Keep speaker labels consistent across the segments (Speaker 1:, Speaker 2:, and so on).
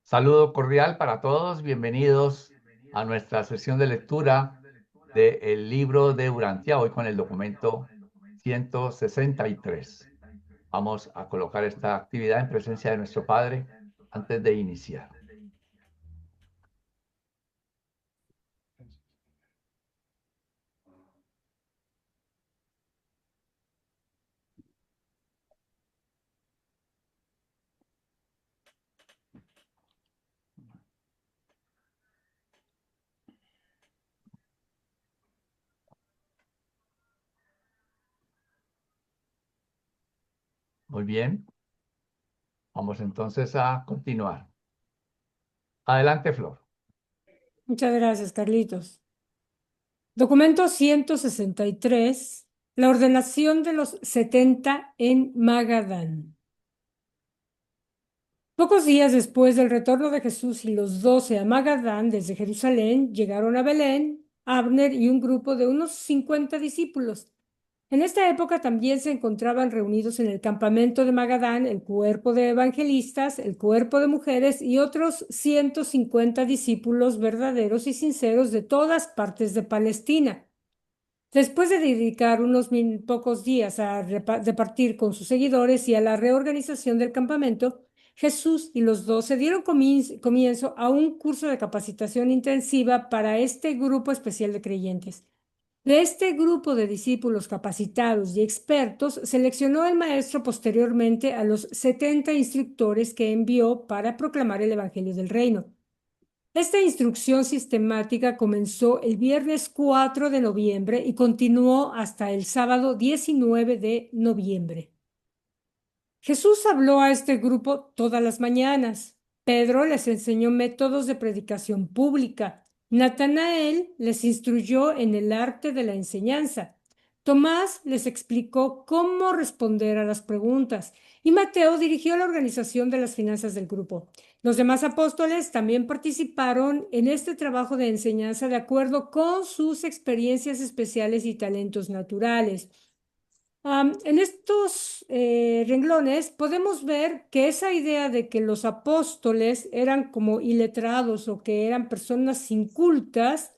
Speaker 1: Saludo cordial para todos, bienvenidos a nuestra sesión de lectura del libro de Urantia, hoy con el documento 163. Vamos a colocar esta actividad en presencia de nuestro Padre antes de iniciar. Muy bien, vamos entonces a continuar. Adelante, Flor.
Speaker 2: Muchas gracias, Carlitos. Documento 163. La ordenación de los 70 en Magadán. Pocos días después del retorno de Jesús y los 12 a Magadán desde Jerusalén, llegaron a Belén, Abner y un grupo de unos 50 discípulos. En esta época también se encontraban reunidos en el campamento de Magadán el cuerpo de evangelistas, el cuerpo de mujeres y otros 150 discípulos verdaderos y sinceros de todas partes de Palestina. Después de dedicar unos pocos días a departir con sus seguidores y a la reorganización del campamento, Jesús y los 12 dieron comienzo a un curso de capacitación intensiva para este grupo especial de creyentes. De este grupo de discípulos capacitados y expertos, seleccionó el maestro posteriormente a los 70 instructores que envió para proclamar el Evangelio del Reino. Esta instrucción sistemática comenzó el viernes 4 de noviembre y continuó hasta el sábado 19 de noviembre. Jesús habló a este grupo todas las mañanas. Pedro les enseñó métodos de predicación pública. Natanael les instruyó en el arte de la enseñanza. Tomás les explicó cómo responder a las preguntas y Mateo dirigió la organización de las finanzas del grupo. Los demás apóstoles también participaron en este trabajo de enseñanza de acuerdo con sus experiencias especiales y talentos naturales. En estos renglones podemos ver que esa idea de que los apóstoles eran como iletrados o que eran personas incultas,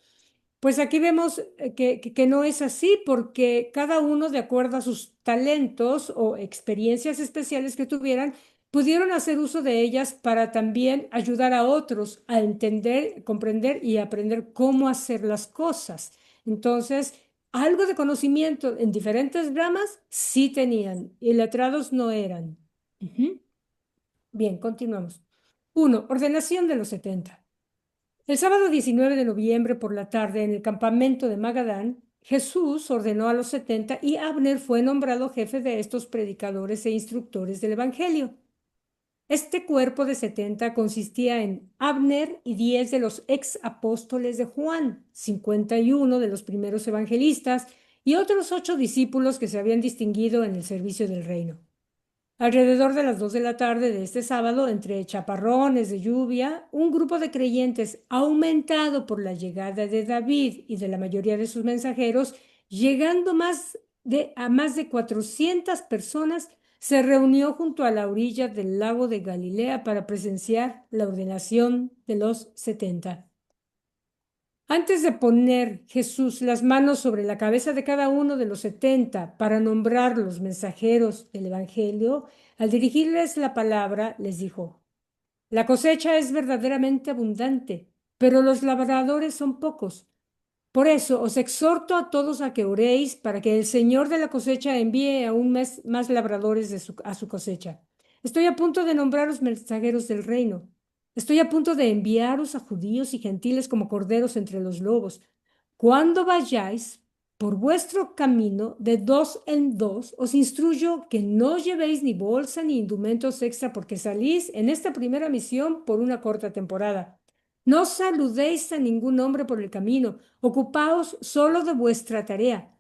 Speaker 2: pues aquí vemos que no es así, porque cada uno, de acuerdo a sus talentos o experiencias especiales que tuvieran, pudieron hacer uso de ellas para también ayudar a otros a entender, comprender y aprender cómo hacer las cosas. Entonces, algo de conocimiento en diferentes ramas sí tenían y letrados no eran. Ujú. Bien, continuamos. 1. Ordenación de los 70. El sábado 19 de noviembre por la tarde, en el campamento de Magadán, Jesús ordenó a los 70 y Abner fue nombrado jefe de estos predicadores e instructores del Evangelio. Este cuerpo de 70 consistía en Abner y 10 de los ex apóstoles de Juan, 51 de los primeros evangelistas y otros 8 discípulos que se habían distinguido en el servicio del reino. Alrededor de las 2 de la tarde de este sábado, entre chaparrones de lluvia, un grupo de creyentes, aumentado por la llegada de David y de la mayoría de sus mensajeros, llegando a más de 400 personas, se reunió junto a la orilla del lago de Galilea para presenciar la ordenación de los 70. Antes de poner Jesús las manos sobre la cabeza de cada uno de los 70 para nombrar los mensajeros del Evangelio, al dirigirles la palabra, les dijo: La cosecha es verdaderamente abundante, pero los labradores son pocos. Por eso os exhorto a todos a que oréis para que el Señor de la cosecha envíe aún más labradores a su cosecha. Estoy a punto de nombraros mensajeros del reino. Estoy a punto de enviaros a judíos y gentiles como corderos entre los lobos. Cuando vayáis por vuestro camino de dos en dos, os instruyo que no llevéis ni bolsa ni indumentos extra porque salís en esta primera misión por una corta temporada. No saludéis a ningún hombre por el camino, ocupaos solo de vuestra tarea.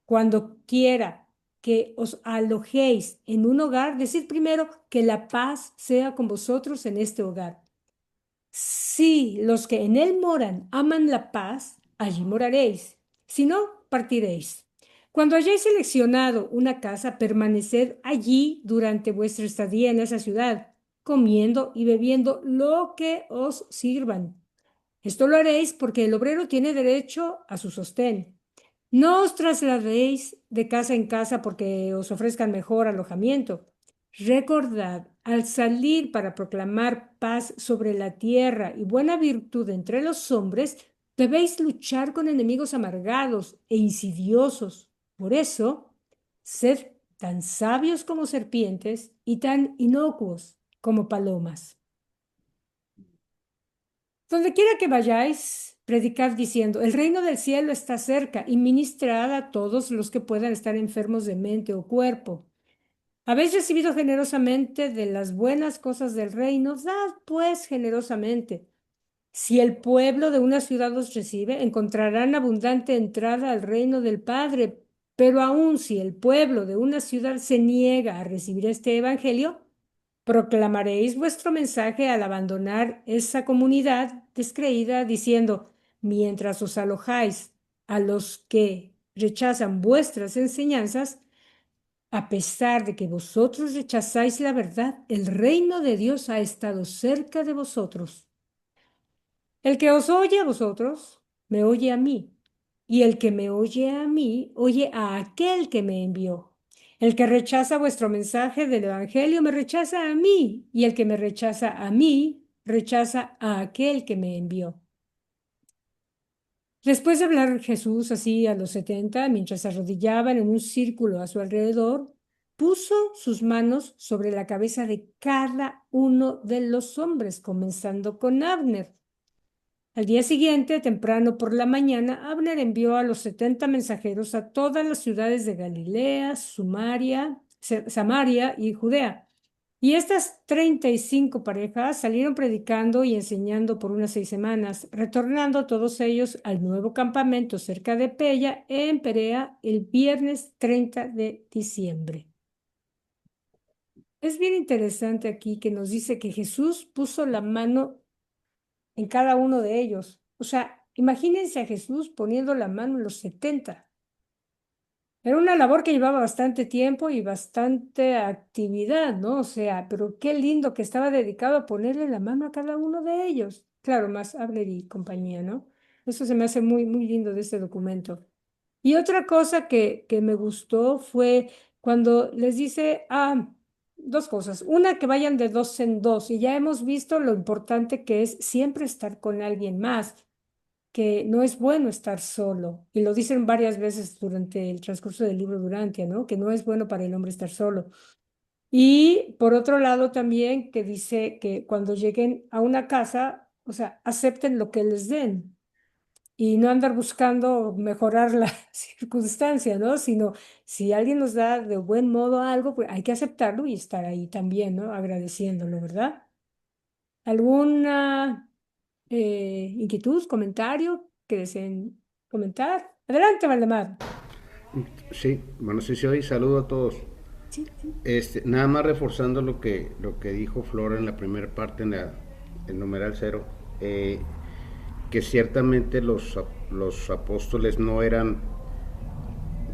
Speaker 2: Cuando quiera que os alojéis en un hogar, decid primero que la paz sea con vosotros en este hogar. Si los que en él moran aman la paz, allí moraréis. Si no, partiréis. Cuando hayáis seleccionado una casa, permaneced allí durante vuestra estadía en esa ciudad. comiendo y bebiendo lo que os sirvan. Esto lo haréis porque el obrero tiene derecho a su sostén. No os trasladéis de casa en casa porque os ofrezcan mejor alojamiento. Recordad, al salir para proclamar paz sobre la tierra y buena virtud entre los hombres, debéis luchar con enemigos amargados e insidiosos. Por eso, sed tan sabios como serpientes y tan inocuos como palomas. Donde quiera que vayáis, predicad diciendo, el reino del cielo está cerca y ministrad a todos los que puedan estar enfermos de mente o cuerpo. Habéis recibido generosamente de las buenas cosas del reino, dad pues generosamente. Si el pueblo de una ciudad os recibe, encontrarán abundante entrada al reino del Padre. Pero aun si el pueblo de una ciudad se niega a recibir este evangelio, proclamaréis vuestro mensaje al abandonar esa comunidad descreída, diciendo, mientras os alojáis a los que rechazan vuestras enseñanzas, a pesar de que vosotros rechazáis la verdad, el reino de Dios ha estado cerca de vosotros. El que os oye a vosotros, me oye a mí, y el que me oye a mí, oye a aquel que me envió. El que rechaza vuestro mensaje del Evangelio, me rechaza a mí, y el que me rechaza a mí, rechaza a aquel que me envió. Después de hablar Jesús así a los 70, mientras se arrodillaban en un círculo a su alrededor, puso sus manos sobre la cabeza de cada uno de los hombres, comenzando con Abner. Al día siguiente, temprano por la mañana, Abner envió a los 70 mensajeros a todas las ciudades de Galilea, Samaria y Judea. Y estas 35 parejas salieron predicando y enseñando por unas 6 semanas, retornando todos ellos al nuevo campamento cerca de Pella, en Perea, el viernes 30 de diciembre. Es bien interesante aquí que nos dice que Jesús puso la mano en cada uno de ellos. O sea, imagínense a Jesús poniendo la mano en los 70. Era una labor que llevaba bastante tiempo y bastante actividad, ¿no? O sea, pero qué lindo que estaba dedicado a ponerle la mano a cada uno de ellos. Claro, más Abner y compañía, ¿no? Eso se me hace muy, muy lindo de este documento. Y otra cosa que me gustó fue cuando les dice, dos cosas. Una, que vayan de dos en dos. Y ya hemos visto lo importante que es siempre estar con alguien más, que no es bueno estar solo. Y lo dicen varias veces durante el transcurso del libro Durantia, ¿no? Que no es bueno para el hombre estar solo. Y por otro lado también que dice que cuando lleguen a una casa, o sea, acepten lo que les den y no andar buscando mejorar la circunstancia, ¿no? Sino si alguien nos da de buen modo algo, pues hay que aceptarlo y estar ahí también, ¿no? Agradeciéndolo, ¿verdad? ¿Alguna inquietud, comentario que deseen comentar? Adelante, Valdemar.
Speaker 3: Sí, bueno, sí se oye. Saludo a todos.
Speaker 2: Sí.
Speaker 3: Nada más reforzando lo que dijo Flora en la primera parte, el numeral cero, que ciertamente los apóstoles no eran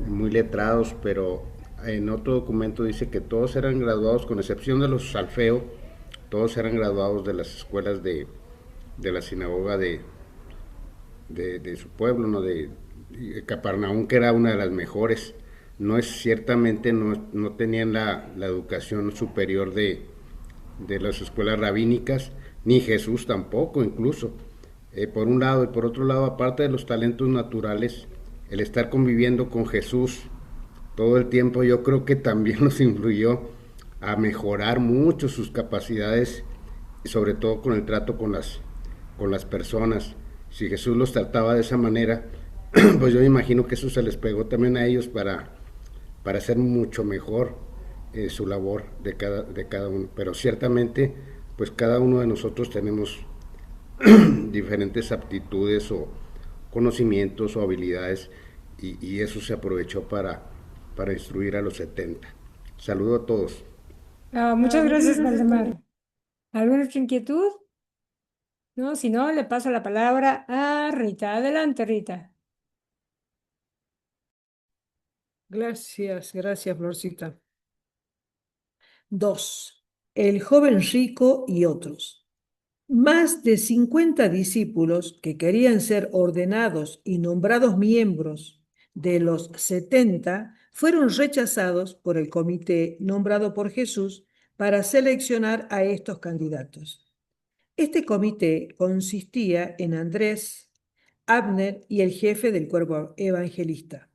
Speaker 3: muy letrados, pero en otro documento dice que todos eran graduados, con excepción de los Alfeo, todos eran graduados de las escuelas de la sinagoga de su pueblo, ¿no? De Capernaum, que era una de las mejores. No es ciertamente, no tenían la educación superior de las escuelas rabínicas, ni Jesús tampoco incluso. Por un lado, y por otro lado, aparte de los talentos naturales, el estar conviviendo con Jesús todo el tiempo, yo creo que también nos influyó a mejorar mucho sus capacidades, sobre todo con el trato con las personas. Si Jesús los trataba de esa manera, pues yo me imagino que eso se les pegó también a ellos para hacer mucho mejor su labor de cada uno. Pero ciertamente, pues cada uno de nosotros tenemos diferentes aptitudes o conocimientos o habilidades, y eso se aprovechó para instruir a los 70. Saludo a todos.
Speaker 2: Muchas gracias, Valdemar. ¿Alguna otra inquietud? No, si no, le paso la palabra a Rita. Adelante, Rita.
Speaker 4: Gracias, gracias, Florcita. Dos. el joven rico y otros. Más de 50 discípulos que querían ser ordenados y nombrados miembros de los 70 fueron rechazados por el comité nombrado por Jesús para seleccionar a estos candidatos. Este comité consistía en Andrés, Abner y el jefe del cuerpo evangelista.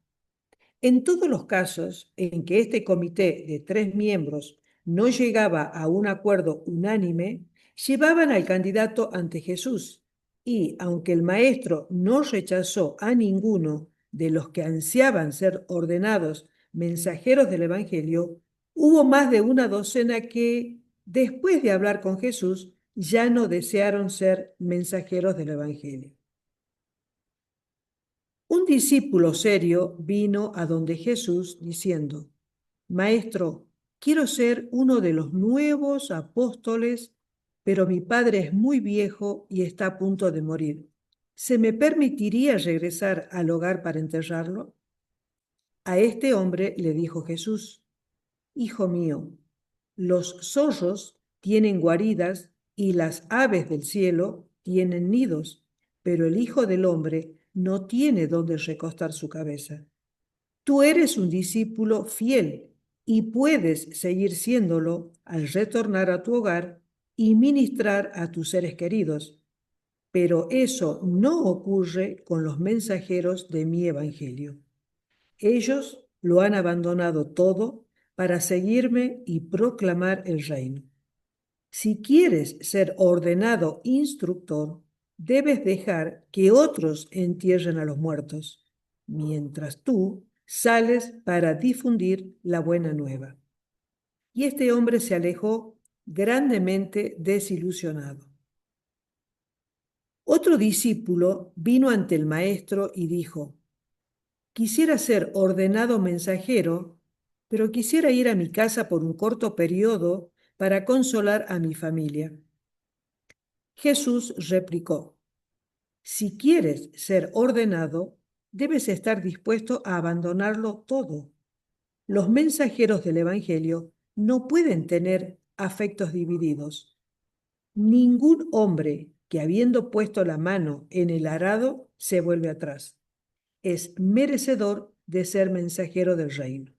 Speaker 4: En todos los casos en que este comité de 3 miembros no llegaba a un acuerdo unánime, llevaban al candidato ante Jesús, y aunque el maestro no rechazó a ninguno de los que ansiaban ser ordenados mensajeros del Evangelio, hubo más de una docena que, después de hablar con Jesús, ya no desearon ser mensajeros del Evangelio. Un discípulo serio vino a donde Jesús diciendo: Maestro, quiero ser uno de los nuevos apóstoles, pero mi padre es muy viejo y está a punto de morir. ¿Se me permitiría regresar al hogar para enterrarlo? A este hombre le dijo Jesús: Hijo mío, los zorros tienen guaridas y las aves del cielo tienen nidos, pero el Hijo del Hombre no tiene dónde recostar su cabeza. Tú eres un discípulo fiel y puedes seguir siéndolo al retornar a tu hogar y ministrar a tus seres queridos, pero eso no ocurre con los mensajeros de mi evangelio. Ellos lo han abandonado todo para seguirme y proclamar el reino. Si quieres ser ordenado instructor, debes dejar que otros entierren a los muertos, mientras tú sales para difundir la buena nueva. Y este hombre se alejó grandemente desilusionado. Otro discípulo vino ante el maestro y dijo: Quisiera ser ordenado mensajero, pero quisiera ir a mi casa por un corto periodo para consolar a mi familia. Jesús replicó: Si quieres ser ordenado, debes estar dispuesto a abandonarlo todo. Los mensajeros del Evangelio no pueden tener afectos divididos. Ningún hombre que, habiendo puesto la mano en el arado, se vuelve atrás, es merecedor de ser mensajero del reino.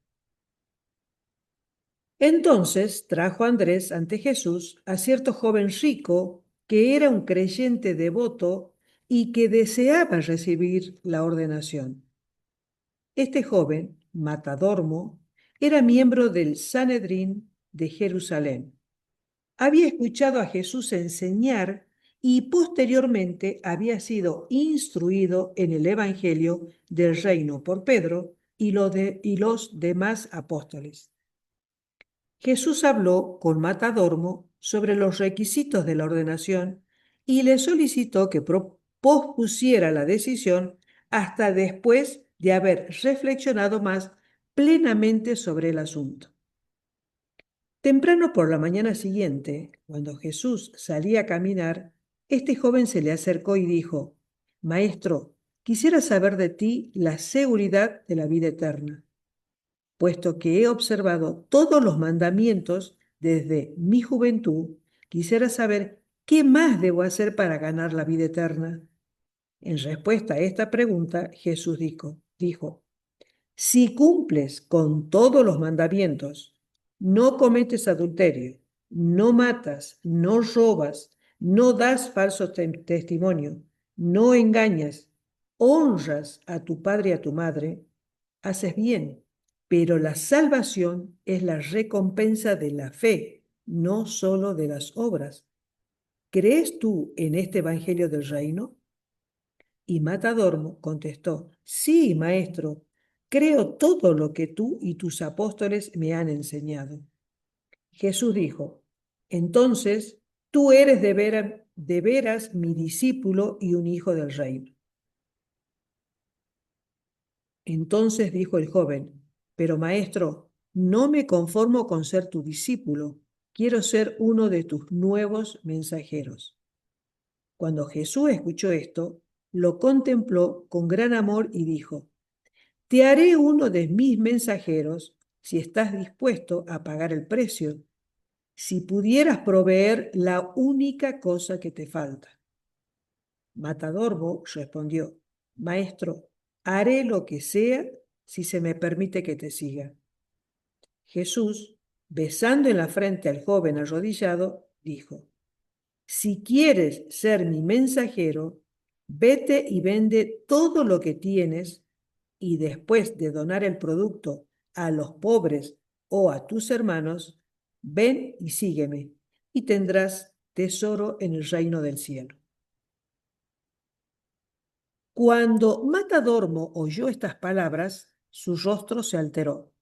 Speaker 4: Entonces trajo Andrés ante Jesús a cierto joven rico que era un creyente devoto y que deseaba recibir la ordenación. Este joven, Matadormo, era miembro del Sanedrín de Jerusalén. Había escuchado a Jesús enseñar y posteriormente había sido instruido en el Evangelio del reino por Pedro y los demás apóstoles. Jesús habló con Matadormo sobre los requisitos de la ordenación y le solicitó que pospusiera la decisión hasta después de haber reflexionado más plenamente sobre el asunto. Temprano por la mañana siguiente, cuando Jesús salía a caminar, este joven se le acercó y dijo: Maestro, quisiera saber de ti la seguridad de la vida eterna, puesto que he observado todos los mandamientos desde mi juventud. Quisiera saber qué más debo hacer para ganar la vida eterna. En respuesta a esta pregunta, Jesús dijo: Si cumples con todos los mandamientos, no cometes adulterio, no matas, no robas, no das falso testimonio, no engañas, honras a tu padre y a tu madre, haces bien. Pero la salvación es la recompensa de la fe, no solo de las obras. ¿Crees tú en este evangelio del reino? Y Matadormo contestó: Sí, maestro, creo todo lo que tú y tus apóstoles me han enseñado. Jesús dijo: Entonces tú eres de veras mi discípulo y un hijo del reino. Entonces dijo el joven: Pero maestro, no me conformo con ser tu discípulo, quiero ser uno de tus nuevos mensajeros. Cuando Jesús escuchó esto, lo contempló con gran amor y dijo: Te haré uno de mis mensajeros si estás dispuesto a pagar el precio. si pudieras proveer la única cosa que te falta. Matadorbo respondió, Maestro, haré lo que sea si se me permite que te siga. Jesús, besando en la frente al joven arrodillado, dijo, si quieres ser mi mensajero, vete y vende todo lo que tienes y después de donar el producto a los pobres o a tus hermanos, ven y sígueme y tendrás tesoro en el reino del cielo. Cuando Matadormo oyó estas palabras, su rostro se alteró.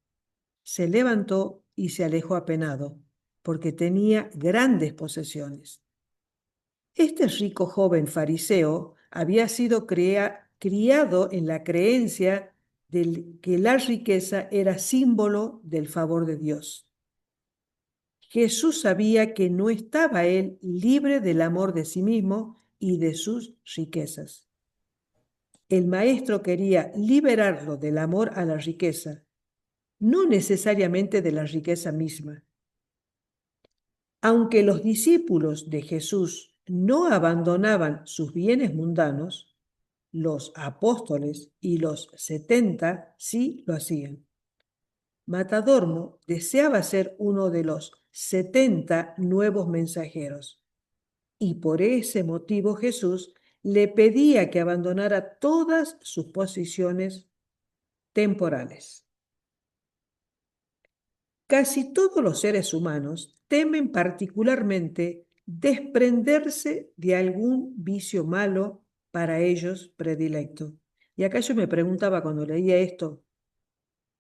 Speaker 4: Se levantó y se alejó apenado, porque tenía grandes posesiones. Este rico joven fariseo había sido criado en la creencia de que la riqueza era símbolo del favor de Dios. Jesús sabía que no estaba él libre del amor de sí mismo y de sus riquezas. El maestro quería liberarlo del amor a la riqueza, no necesariamente de la riqueza misma. Aunque los discípulos de Jesús no abandonaban sus bienes mundanos, los apóstoles y los 70 sí lo hacían. Matadormo deseaba ser uno de los 70 nuevos mensajeros, y por ese motivo Jesús le pedía que abandonara todas sus posiciones temporales. Casi todos los seres humanos temen particularmente desprenderse de algún vicio malo para ellos predilecto. Y acá yo me preguntaba cuando leía esto,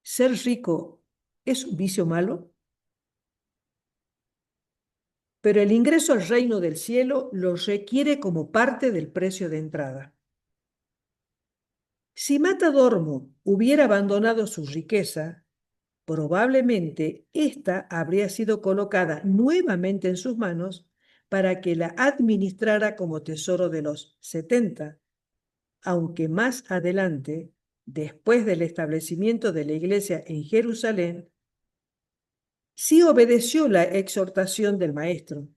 Speaker 4: ¿ser rico es un vicio malo? Pero el ingreso al reino del cielo lo requiere como parte del precio de entrada. Si Matadormo hubiera abandonado su riqueza, probablemente ésta habría sido colocada nuevamente en sus manos para que la administrara como tesoro de los 70, aunque más adelante, después del establecimiento de la iglesia en Jerusalén, sí obedeció la exhortación del maestro,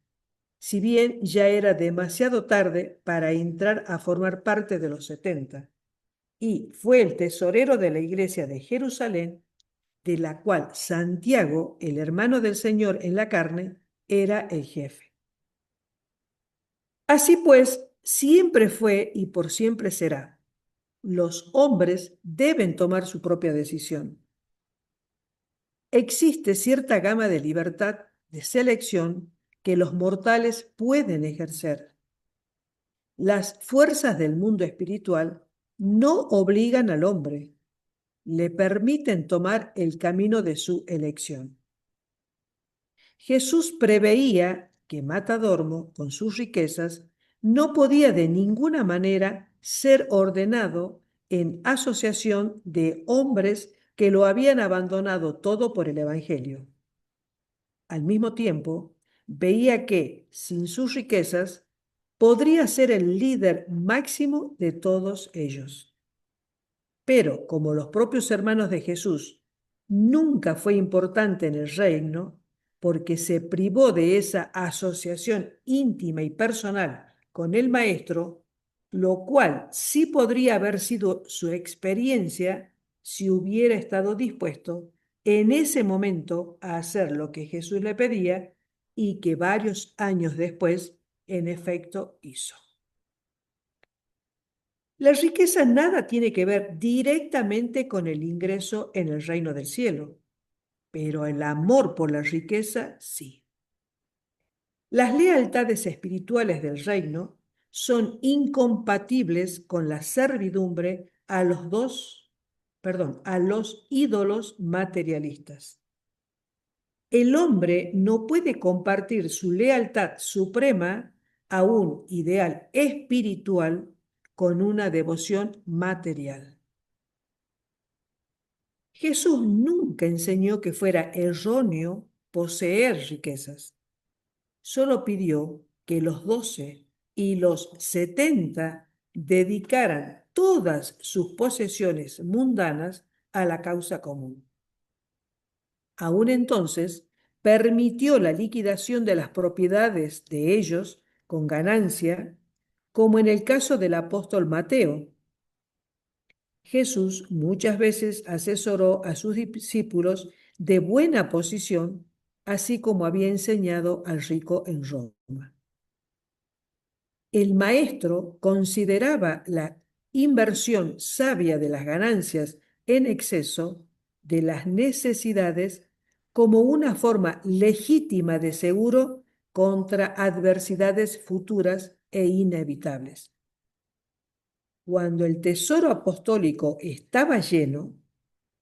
Speaker 4: si bien ya era demasiado tarde para entrar a formar parte de los 70, y fue el tesorero de la iglesia de Jerusalén, de la cual Santiago, el hermano del Señor en la carne, era el jefe. Así pues, siempre fue y por siempre será. Los hombres deben tomar su propia decisión. Existe cierta gama de libertad de selección que los mortales pueden ejercer. Las fuerzas del mundo espiritual no obligan al hombre, le permiten tomar el camino de su elección. Jesús preveía que Matadormo, con sus riquezas, no podía de ninguna manera ser ordenado en asociación de hombres que lo habían abandonado todo por el Evangelio. Al mismo tiempo, veía que, sin sus riquezas, podría ser el líder máximo de todos ellos. Pero, como los propios hermanos de Jesús, nunca fue importante en el reino, porque se privó de esa asociación íntima y personal con el Maestro, lo cual sí podría haber sido su experiencia si hubiera estado dispuesto en ese momento a hacer lo que Jesús le pedía y que varios años después, en efecto, hizo. La riqueza nada tiene que ver directamente con el ingreso en el reino del cielo, pero el amor por la riqueza sí. Las lealtades espirituales del reino son incompatibles con la servidumbre a los ídolos materialistas. El hombre no puede compartir su lealtad suprema a un ideal espiritual con una devoción material. Jesús nunca enseñó que fuera erróneo poseer riquezas. Solo pidió que los 12 y los 70 dedicaran todas sus posesiones mundanas a la causa común. Aún entonces, permitió la liquidación de las propiedades de ellos con ganancia, como en el caso del apóstol Mateo. Jesús muchas veces asesoró a sus discípulos de buena posición, así como había enseñado al rico en Roma. El maestro consideraba la inversión sabia de las ganancias en exceso de las necesidades como una forma legítima de seguro contra adversidades futuras e inevitables. Cuando el tesoro apostólico estaba lleno,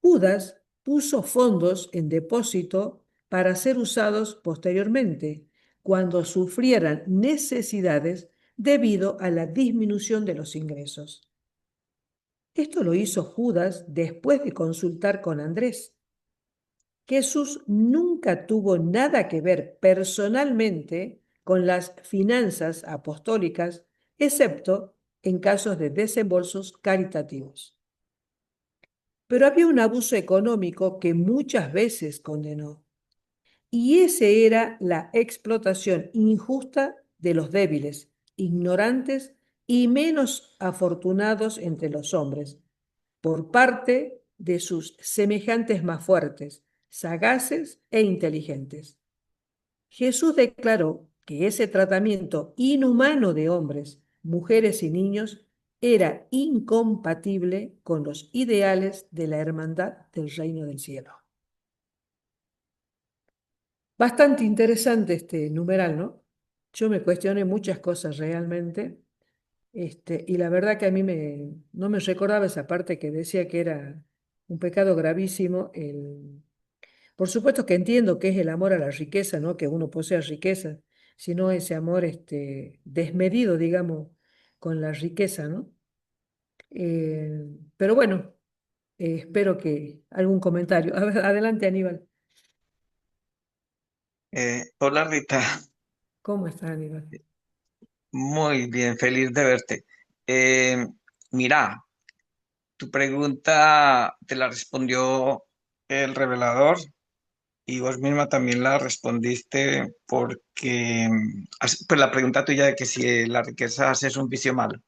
Speaker 4: Judas puso fondos en depósito para ser usados posteriormente, cuando sufrieran necesidades debido a la disminución de los ingresos. Esto lo hizo Judas después de consultar con Andrés. Jesús nunca tuvo nada que ver personalmente con las finanzas apostólicas, excepto en casos de desembolsos caritativos. Pero había un abuso económico que muchas veces condenó, y ese era la explotación injusta de los débiles, ignorantes y menos afortunados entre los hombres, por parte de sus semejantes más fuertes, sagaces e inteligentes. Jesús declaró que ese tratamiento inhumano de hombres, mujeres y niños era incompatible con los ideales de la hermandad del reino del cielo. Bastante interesante este numeral, ¿no? Yo me cuestioné muchas cosas realmente, y la verdad que a mí no me recordaba esa parte que decía que era un pecado gravísimo. Por supuesto que entiendo que es el amor a la riqueza, ¿no? Que uno posea riqueza, sino ese amor desmedido, digamos, con la riqueza, ¿no? Pero bueno, espero que algún comentario. A ver, adelante, Aníbal.
Speaker 5: Hola Rita,
Speaker 4: ¿Cómo está, Aníbal?
Speaker 5: muy bien, feliz de verte. Eh, Mira, tu pregunta te la respondió el revelador y vos misma también la respondiste porque, pues la pregunta tuya de que si la riqueza es un vicio malo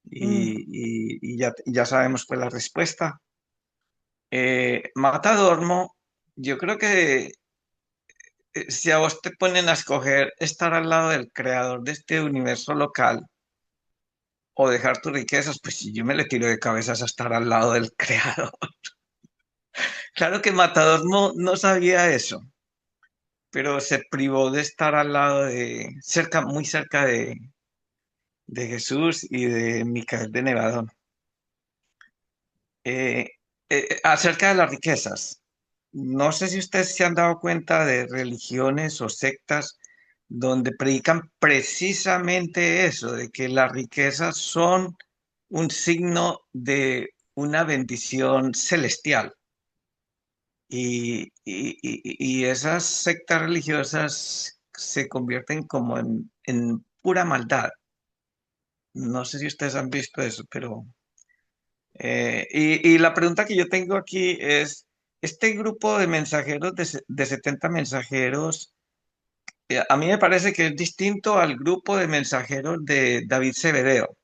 Speaker 4: Mm,
Speaker 5: y ya sabemos pues la respuesta. Matadormo, yo creo que si a vos te ponen a escoger estar al lado del creador de este universo local, o dejar tus riquezas, pues si yo me le tiro de cabezas a estar al lado del creador. Claro que Matador no sabía eso, pero se privó de estar al lado muy cerca de Jesús y de Micael de Nevadón. Eh, Acerca de las riquezas, no sé si ustedes se han dado cuenta de religiones o sectas donde predican precisamente eso, de que las riquezas son un signo de una bendición celestial. Y esas sectas religiosas se convierten como en pura maldad. No sé si ustedes han visto eso, pero... y la pregunta que yo tengo aquí es, este grupo de mensajeros, de 70 mensajeros, a mí me parece que es distinto al grupo de mensajeros de David Zebedeo.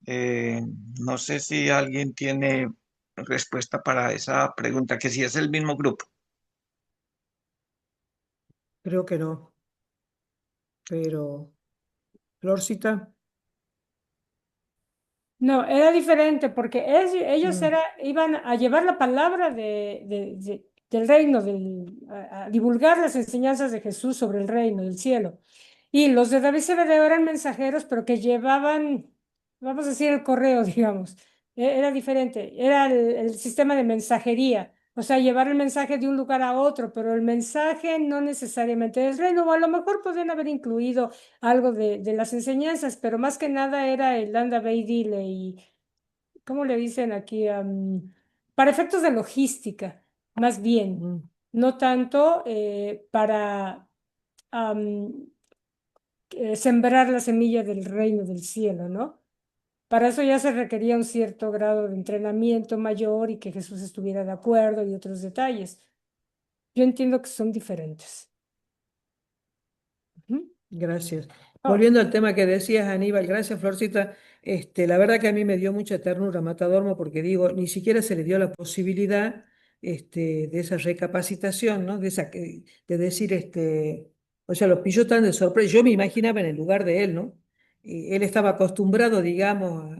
Speaker 5: Eh, no sé si alguien tiene respuesta para esa pregunta, que si es el mismo grupo.
Speaker 4: creo que no, pero Florcita.
Speaker 2: No, era diferente porque ellos
Speaker 4: Mm,
Speaker 2: iban a llevar la palabra del reino, a divulgar las enseñanzas de Jesús sobre el reino del cielo. Y los de David Zebedeo eran mensajeros, pero que llevaban, vamos a decir, el correo, digamos. Era diferente, era el sistema de mensajería, o sea, llevar el mensaje de un lugar a otro, pero el mensaje no necesariamente del reino, o a lo mejor podrían haber incluido algo de las enseñanzas, pero más que nada era el anda, ve y dile, y ¿cómo le dicen aquí? Para efectos de logística, más bien,
Speaker 4: mm.
Speaker 2: no tanto para am, sembrar la semilla del reino del cielo, ¿no? Para eso ya se requería un cierto grado de entrenamiento mayor y que Jesús estuviera de acuerdo y otros detalles. Yo entiendo que son diferentes. Ujú.
Speaker 4: Gracias.
Speaker 2: Oh,
Speaker 4: Volviendo al tema que decías, Aníbal, gracias, Florcita. La verdad que a mí me dio mucha ternura Matadormo porque digo, ni siquiera se le dio la posibilidad de esa recapacitación, ¿no? De decir, o sea, lo pilló tan de sorpresa. Yo me imaginaba en el lugar de él, ¿no? Él estaba acostumbrado, digamos,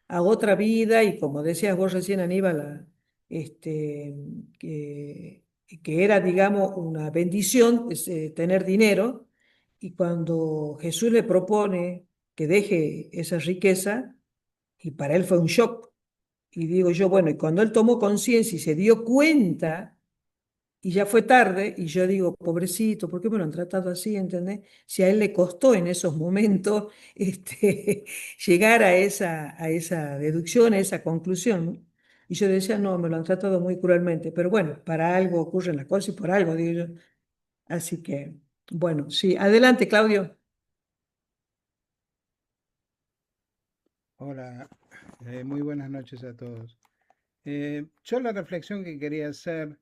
Speaker 4: a otra vida y como decías vos recién, Aníbal, que, que era, digamos, una bendición tener dinero y cuando Jesús le propone que deje esa riqueza, y para él fue un shock, y digo yo, bueno, y cuando él tomó conciencia y se dio cuenta, y ya fue tarde, y yo digo, pobrecito, ¿por qué me lo han tratado así? ¿Entendés? Si a él le costó en esos momentos llegar a esa deducción, a esa conclusión, ¿no? Y yo decía, no, me lo han tratado muy cruelmente, pero bueno, para algo ocurren las cosas y por algo, digo yo. Así que, bueno, sí, adelante, Claudio.
Speaker 6: Hola, muy buenas noches a todos. Yo la reflexión que quería hacer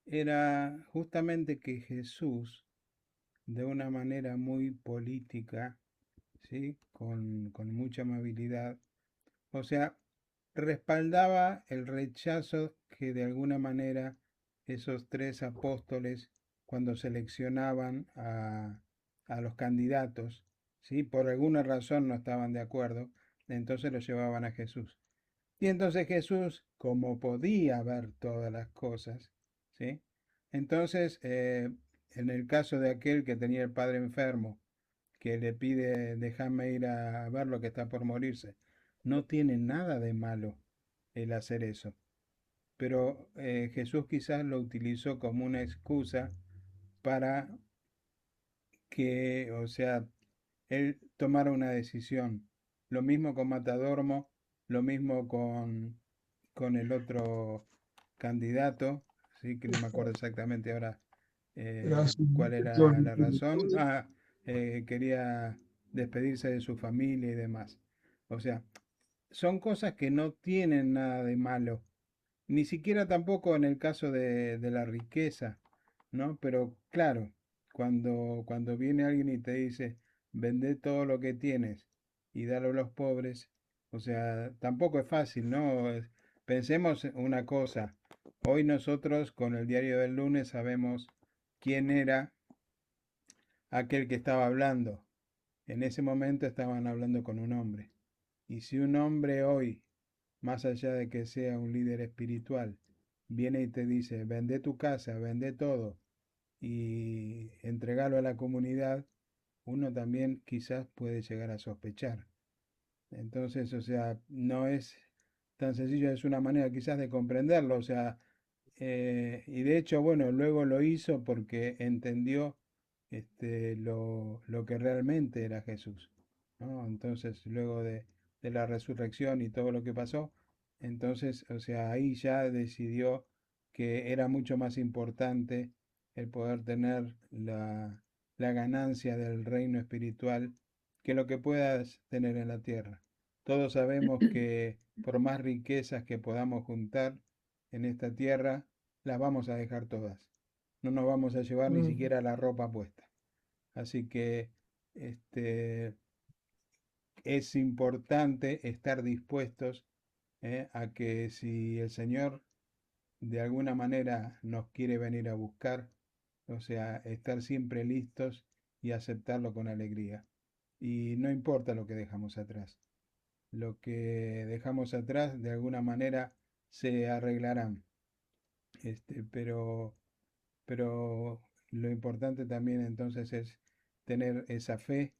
Speaker 6: era justamente que Jesús, de una manera muy política, ¿sí? Con mucha amabilidad, o sea, respaldaba el rechazo que de alguna manera esos tres apóstoles, cuando seleccionaban a los candidatos, ¿sí? Por alguna razón no estaban de acuerdo, entonces los llevaban a Jesús. Y entonces Jesús, como podía ver todas las cosas, ¿sí? Entonces, en el caso de aquel que tenía el padre enfermo, que le pide, déjame ir a ver lo que está por morirse, no tiene nada de malo el hacer eso. Pero Jesús quizás lo utilizó como una excusa para que, o sea, él tomara una decisión. Lo mismo con Matadormo, lo mismo con el otro candidato, sí, que no me acuerdo exactamente ahora cuál era la razón. Quería despedirse de su familia y demás. O sea, son cosas que no tienen nada de malo. Ni siquiera tampoco en el caso de la riqueza, ¿no? Pero claro, cuando viene alguien y te dice, vende todo lo que tienes y dalo a los pobres, o sea, tampoco es fácil, ¿no? Pensemos una cosa, hoy nosotros con el diario del lunes sabemos quién era aquel que estaba hablando. En ese momento estaban hablando con un hombre. Y si un hombre hoy, más allá de que sea un líder espiritual, viene y te dice, vende tu casa, vende todo y entregalo a la comunidad, uno también quizás puede llegar a sospechar. Entonces, o sea, no es tan sencillo, es una manera quizás de comprenderlo, o sea, y de hecho, bueno, luego lo hizo porque entendió lo que realmente era Jesús, ¿no? Entonces, luego de la resurrección y todo lo que pasó, entonces, o sea, ahí ya decidió que era mucho más importante el poder tener la ganancia del reino espiritual que lo que puedas tener en la tierra. Todos sabemos que por más riquezas que podamos juntar en esta tierra, las vamos a dejar todas. No nos vamos a llevar ni
Speaker 4: Mm.
Speaker 6: siquiera la ropa puesta. Así que este, es importante estar dispuestos a que si el Señor de alguna manera nos quiere venir a buscar, o sea, estar siempre listos y aceptarlo con alegría. Y no importa lo que dejamos atrás. Lo que dejamos atrás de alguna manera se arreglarán. Pero lo importante también entonces es tener esa fe,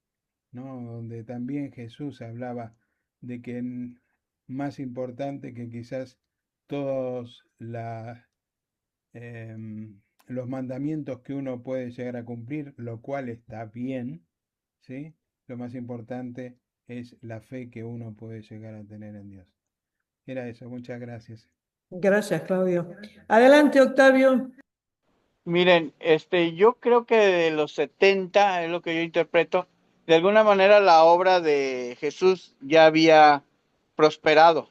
Speaker 6: ¿no? Donde también Jesús hablaba de que más importante que quizás todos los mandamientos que uno puede llegar a cumplir, lo cual está bien, ¿sí? Lo más importante es la fe que uno puede llegar a tener en Dios. Era eso, muchas gracias.
Speaker 4: Gracias, Claudio. Adelante, Octavio.
Speaker 7: Miren, yo creo que de los 70 es lo que yo interpreto, de alguna manera la obra de Jesús ya había prosperado.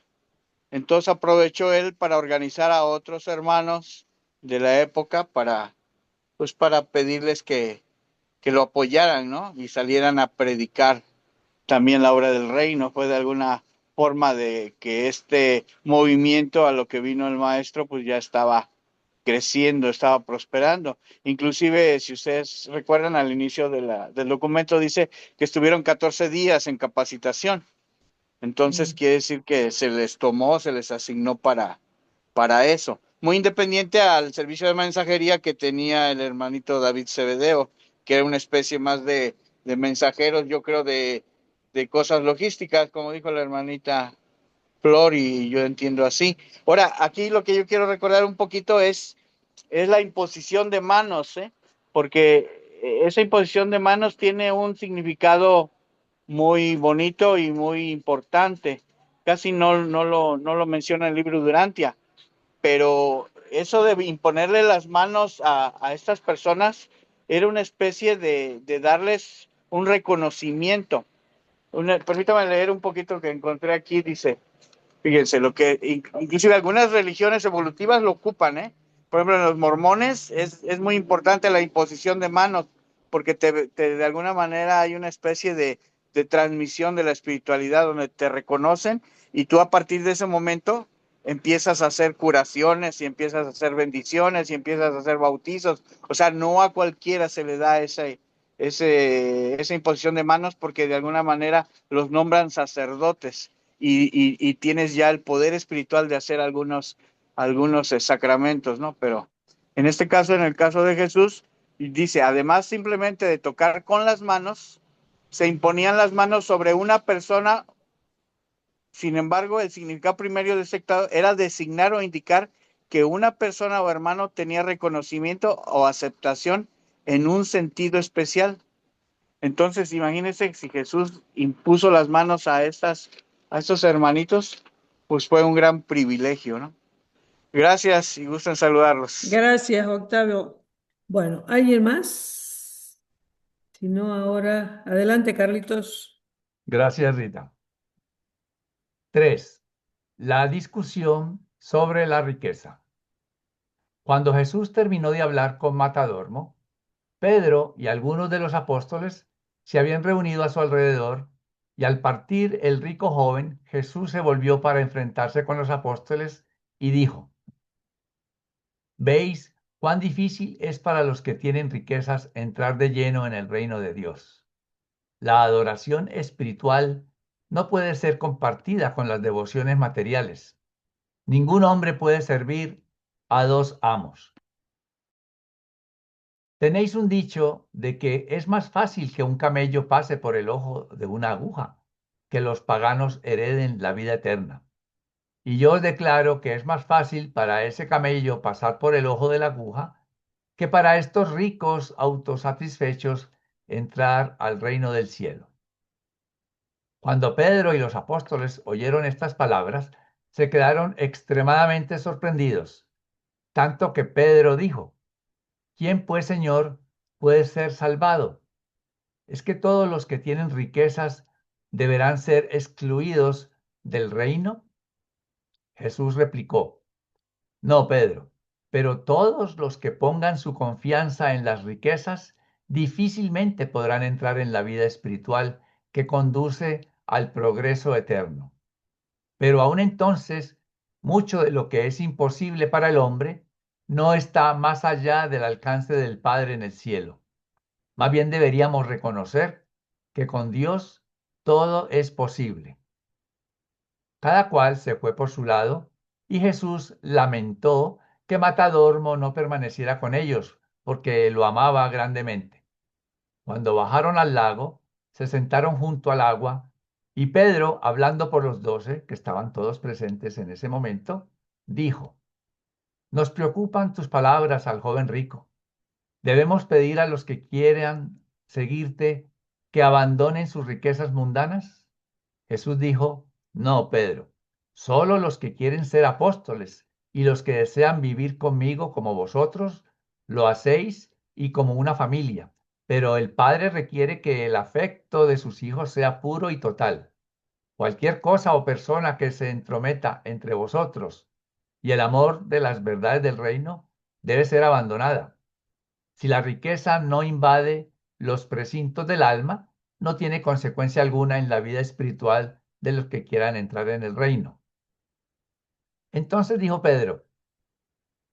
Speaker 7: Entonces aprovechó él para organizar a otros hermanos de la época pues para pedirles que lo apoyaran, ¿no? Y salieran a predicar también la obra del reino. Fue de alguna forma de que este movimiento a lo que vino el maestro, pues ya estaba creciendo, estaba prosperando. Inclusive, si ustedes recuerdan, al inicio del documento dice que estuvieron 14 días en capacitación. Entonces quiere decir que se les asignó para eso. Muy independiente al servicio de mensajería que tenía el hermanito David Cebedeo, que era una especie más de mensajeros, yo creo, de cosas logísticas, como dijo la hermanita Flor, y yo entiendo así. Ahora, aquí lo que yo quiero recordar un poquito es la imposición de manos, ¿eh? Porque esa imposición de manos tiene un significado muy bonito y muy importante. Casi no lo menciona el libro Durantia, pero eso de imponerle las manos a estas personas era una especie de darles un reconocimiento. Permítame leer un poquito que encontré aquí, dice, fíjense, lo que inclusive algunas religiones evolutivas lo ocupan, ¿eh? Por ejemplo, en los mormones es muy importante la imposición de manos, porque de alguna manera hay una especie de transmisión de la espiritualidad donde te reconocen y tú a partir de ese momento empiezas a hacer curaciones y empiezas a hacer bendiciones y empiezas a hacer bautizos. O sea, no a cualquiera se le da esa imposición de manos porque de alguna manera los nombran sacerdotes y tienes ya el poder espiritual de hacer algunos sacramentos, ¿no? Pero en este caso, en el caso de Jesús, dice, además simplemente de tocar con las manos, se imponían las manos sobre una persona. Sin embargo, el significado primario de este acto era designar o indicar que una persona o hermano tenía reconocimiento o aceptación en un sentido especial. Entonces, imagínense si Jesús impuso las manos a estos hermanitos, pues fue un gran privilegio, ¿no? Gracias y gusto en saludarlos.
Speaker 4: Gracias, Octavio. Bueno, ¿alguien más? Si no, ahora, adelante, Carlitos.
Speaker 1: Gracias, Rita. 3. La discusión sobre la riqueza. Cuando Jesús terminó de hablar con Matadormo, Pedro y algunos de los apóstoles se habían reunido a su alrededor y al partir el rico joven, Jesús se volvió para enfrentarse con los apóstoles y dijo: ¿Veis cuán difícil es para los que tienen riquezas entrar de lleno en el reino de Dios? La adoración espiritual no puede ser compartida con las devociones materiales. Ningún hombre puede servir a dos amos. Tenéis un dicho de que es más fácil que un camello pase por el ojo de una aguja, que los paganos hereden la vida eterna. Y yo os declaro que es más fácil para ese camello pasar por el ojo de la aguja que para estos ricos autosatisfechos entrar al reino del cielo. Cuando Pedro y los apóstoles oyeron estas palabras, se quedaron extremadamente sorprendidos, tanto que Pedro dijo: ¿Quién pues, Señor, puede ser salvado? ¿Es que todos los que tienen riquezas deberán ser excluidos del reino? Jesús replicó: No, Pedro, pero todos los que pongan su confianza en las riquezas difícilmente podrán entrar en la vida espiritual que conduce al progreso eterno. Pero aún entonces, mucho de lo que es imposible para el hombre no está más allá del alcance del Padre en el cielo. Más bien deberíamos reconocer que con Dios todo es posible. Cada cual se fue por su lado y Jesús lamentó que Matadormo no permaneciera con ellos, porque lo amaba grandemente. Cuando bajaron al lago, se sentaron junto al agua y Pedro, hablando por los 12, que estaban todos presentes en ese momento, dijo: Nos preocupan tus palabras al joven rico. ¿Debemos pedir a los que quieran seguirte que abandonen sus riquezas mundanas? Jesús dijo: No, Pedro, solo los que quieren ser apóstoles y los que desean vivir conmigo como vosotros lo hacéis y como una familia, pero el Padre requiere que el afecto de sus hijos sea puro y total. Cualquier cosa o persona que se entrometa entre vosotros y el amor de las verdades del reino debe ser abandonada. Si la riqueza no invade los precintos del alma, no tiene consecuencia alguna en la vida espiritual de los que quieran entrar en el reino. Entonces dijo Pedro,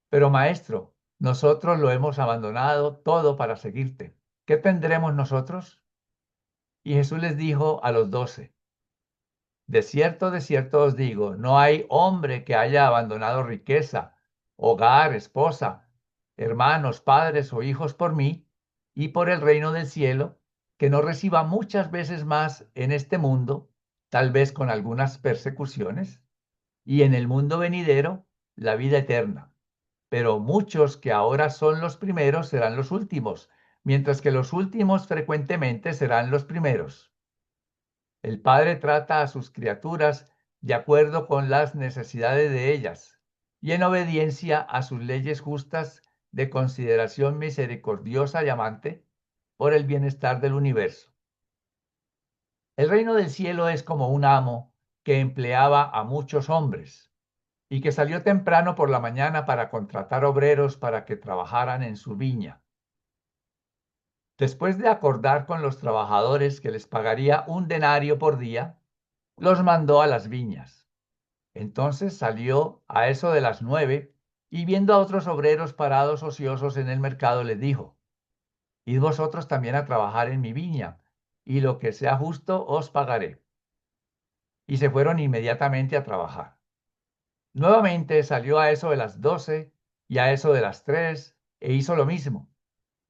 Speaker 1: pero maestro, nosotros lo hemos abandonado todo para seguirte. ¿Qué tendremos nosotros? Y Jesús les dijo a los 12, de cierto os digo, no hay hombre que haya abandonado riqueza, hogar, esposa, hermanos, padres o hijos por mí y por el reino del cielo, que no reciba muchas veces más en este mundo, tal vez con algunas persecuciones, y en el mundo venidero la vida eterna. Pero muchos que ahora son los primeros serán los últimos, mientras que los últimos frecuentemente serán los primeros. El Padre trata a sus criaturas de acuerdo con las necesidades de ellas y en obediencia a sus leyes justas de consideración misericordiosa y amante por el bienestar del universo. El reino del cielo es como un amo que empleaba a muchos hombres y que salió temprano por la mañana para contratar obreros para que trabajaran en su viña. Después de acordar con los trabajadores que les pagaría 1 denario por día, los mandó a las viñas. Entonces salió a eso de las 9 y viendo a otros obreros parados ociosos en el mercado, les dijo, id vosotros también a trabajar en mi viña, y lo que sea justo os pagaré. Y se fueron inmediatamente a trabajar. Nuevamente salió a eso de las 12 y a eso de las 3 e hizo lo mismo.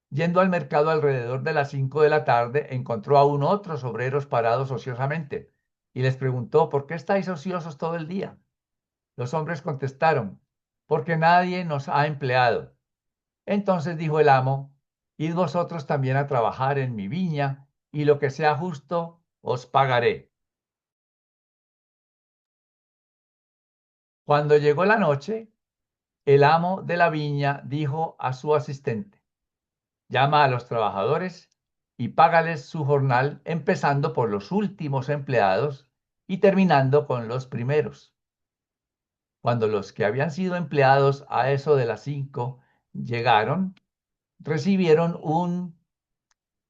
Speaker 1: Yendo al mercado alrededor de las 5 de la tarde, encontró aún otros obreros parados ociosamente y les preguntó, ¿por qué estáis ociosos todo el día? Los hombres contestaron, porque nadie nos ha empleado. Entonces dijo el amo, id vosotros también a trabajar en mi viña, y lo que sea justo os pagaré. Cuando llegó la noche, el amo de la viña dijo a su asistente, llama a los trabajadores y págales su jornal, empezando por los últimos empleados y terminando con los primeros. Cuando los que habían sido empleados a eso de las 5 llegaron, recibieron 1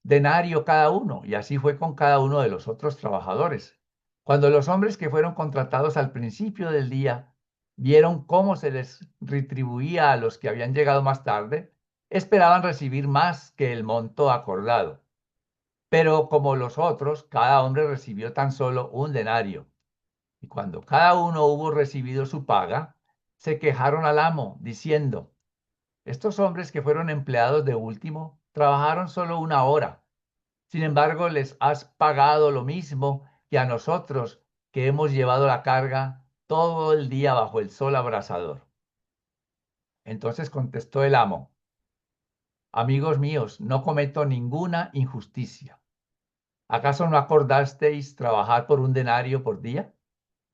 Speaker 1: denario cada uno, y así fue con cada uno de los otros trabajadores. Cuando los hombres que fueron contratados al principio del día vieron cómo se les retribuía a los que habían llegado más tarde, esperaban recibir más que el monto acordado. Pero como los otros, cada hombre recibió tan solo 1 denario. Y cuando cada uno hubo recibido su paga, se quejaron al amo, diciendo, estos hombres que fueron empleados de último trabajaron solo 1 hora. Sin embargo, les has pagado lo mismo que a nosotros, que hemos llevado la carga todo el día bajo el sol abrasador. Entonces contestó el amo, amigos míos, no cometo ninguna injusticia. ¿Acaso no acordasteis trabajar por 1 denario por día?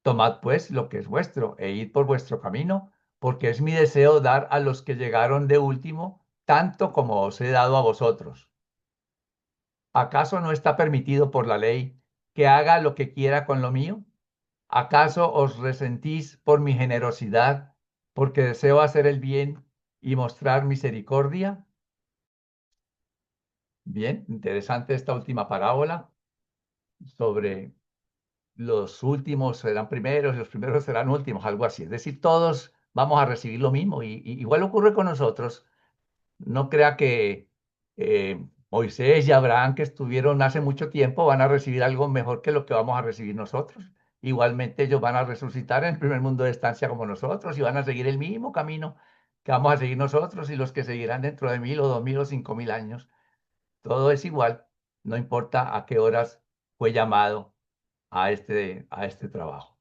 Speaker 1: Tomad pues lo que es vuestro e id por vuestro camino, porque es mi deseo dar a los que llegaron de último tanto como os he dado a vosotros. ¿Acaso no está permitido por la ley que haga lo que quiera con lo mío? ¿Acaso os resentís por mi generosidad, porque deseo hacer el bien y mostrar misericordia? Bien, interesante esta última parábola sobre los últimos serán primeros y los primeros serán últimos, algo así. Es decir, todos vamos a recibir lo mismo. Y igual ocurre con nosotros. No crea que Moisés y Abraham, que estuvieron hace mucho tiempo, van a recibir algo mejor que lo que vamos a recibir nosotros. Igualmente ellos van a resucitar en el primer mundo de estancia como nosotros y van a seguir el mismo camino que vamos a seguir nosotros y los que seguirán dentro de 1000 o 2000 o 5000 años. Todo es igual, no importa a qué horas fue llamado a este trabajo.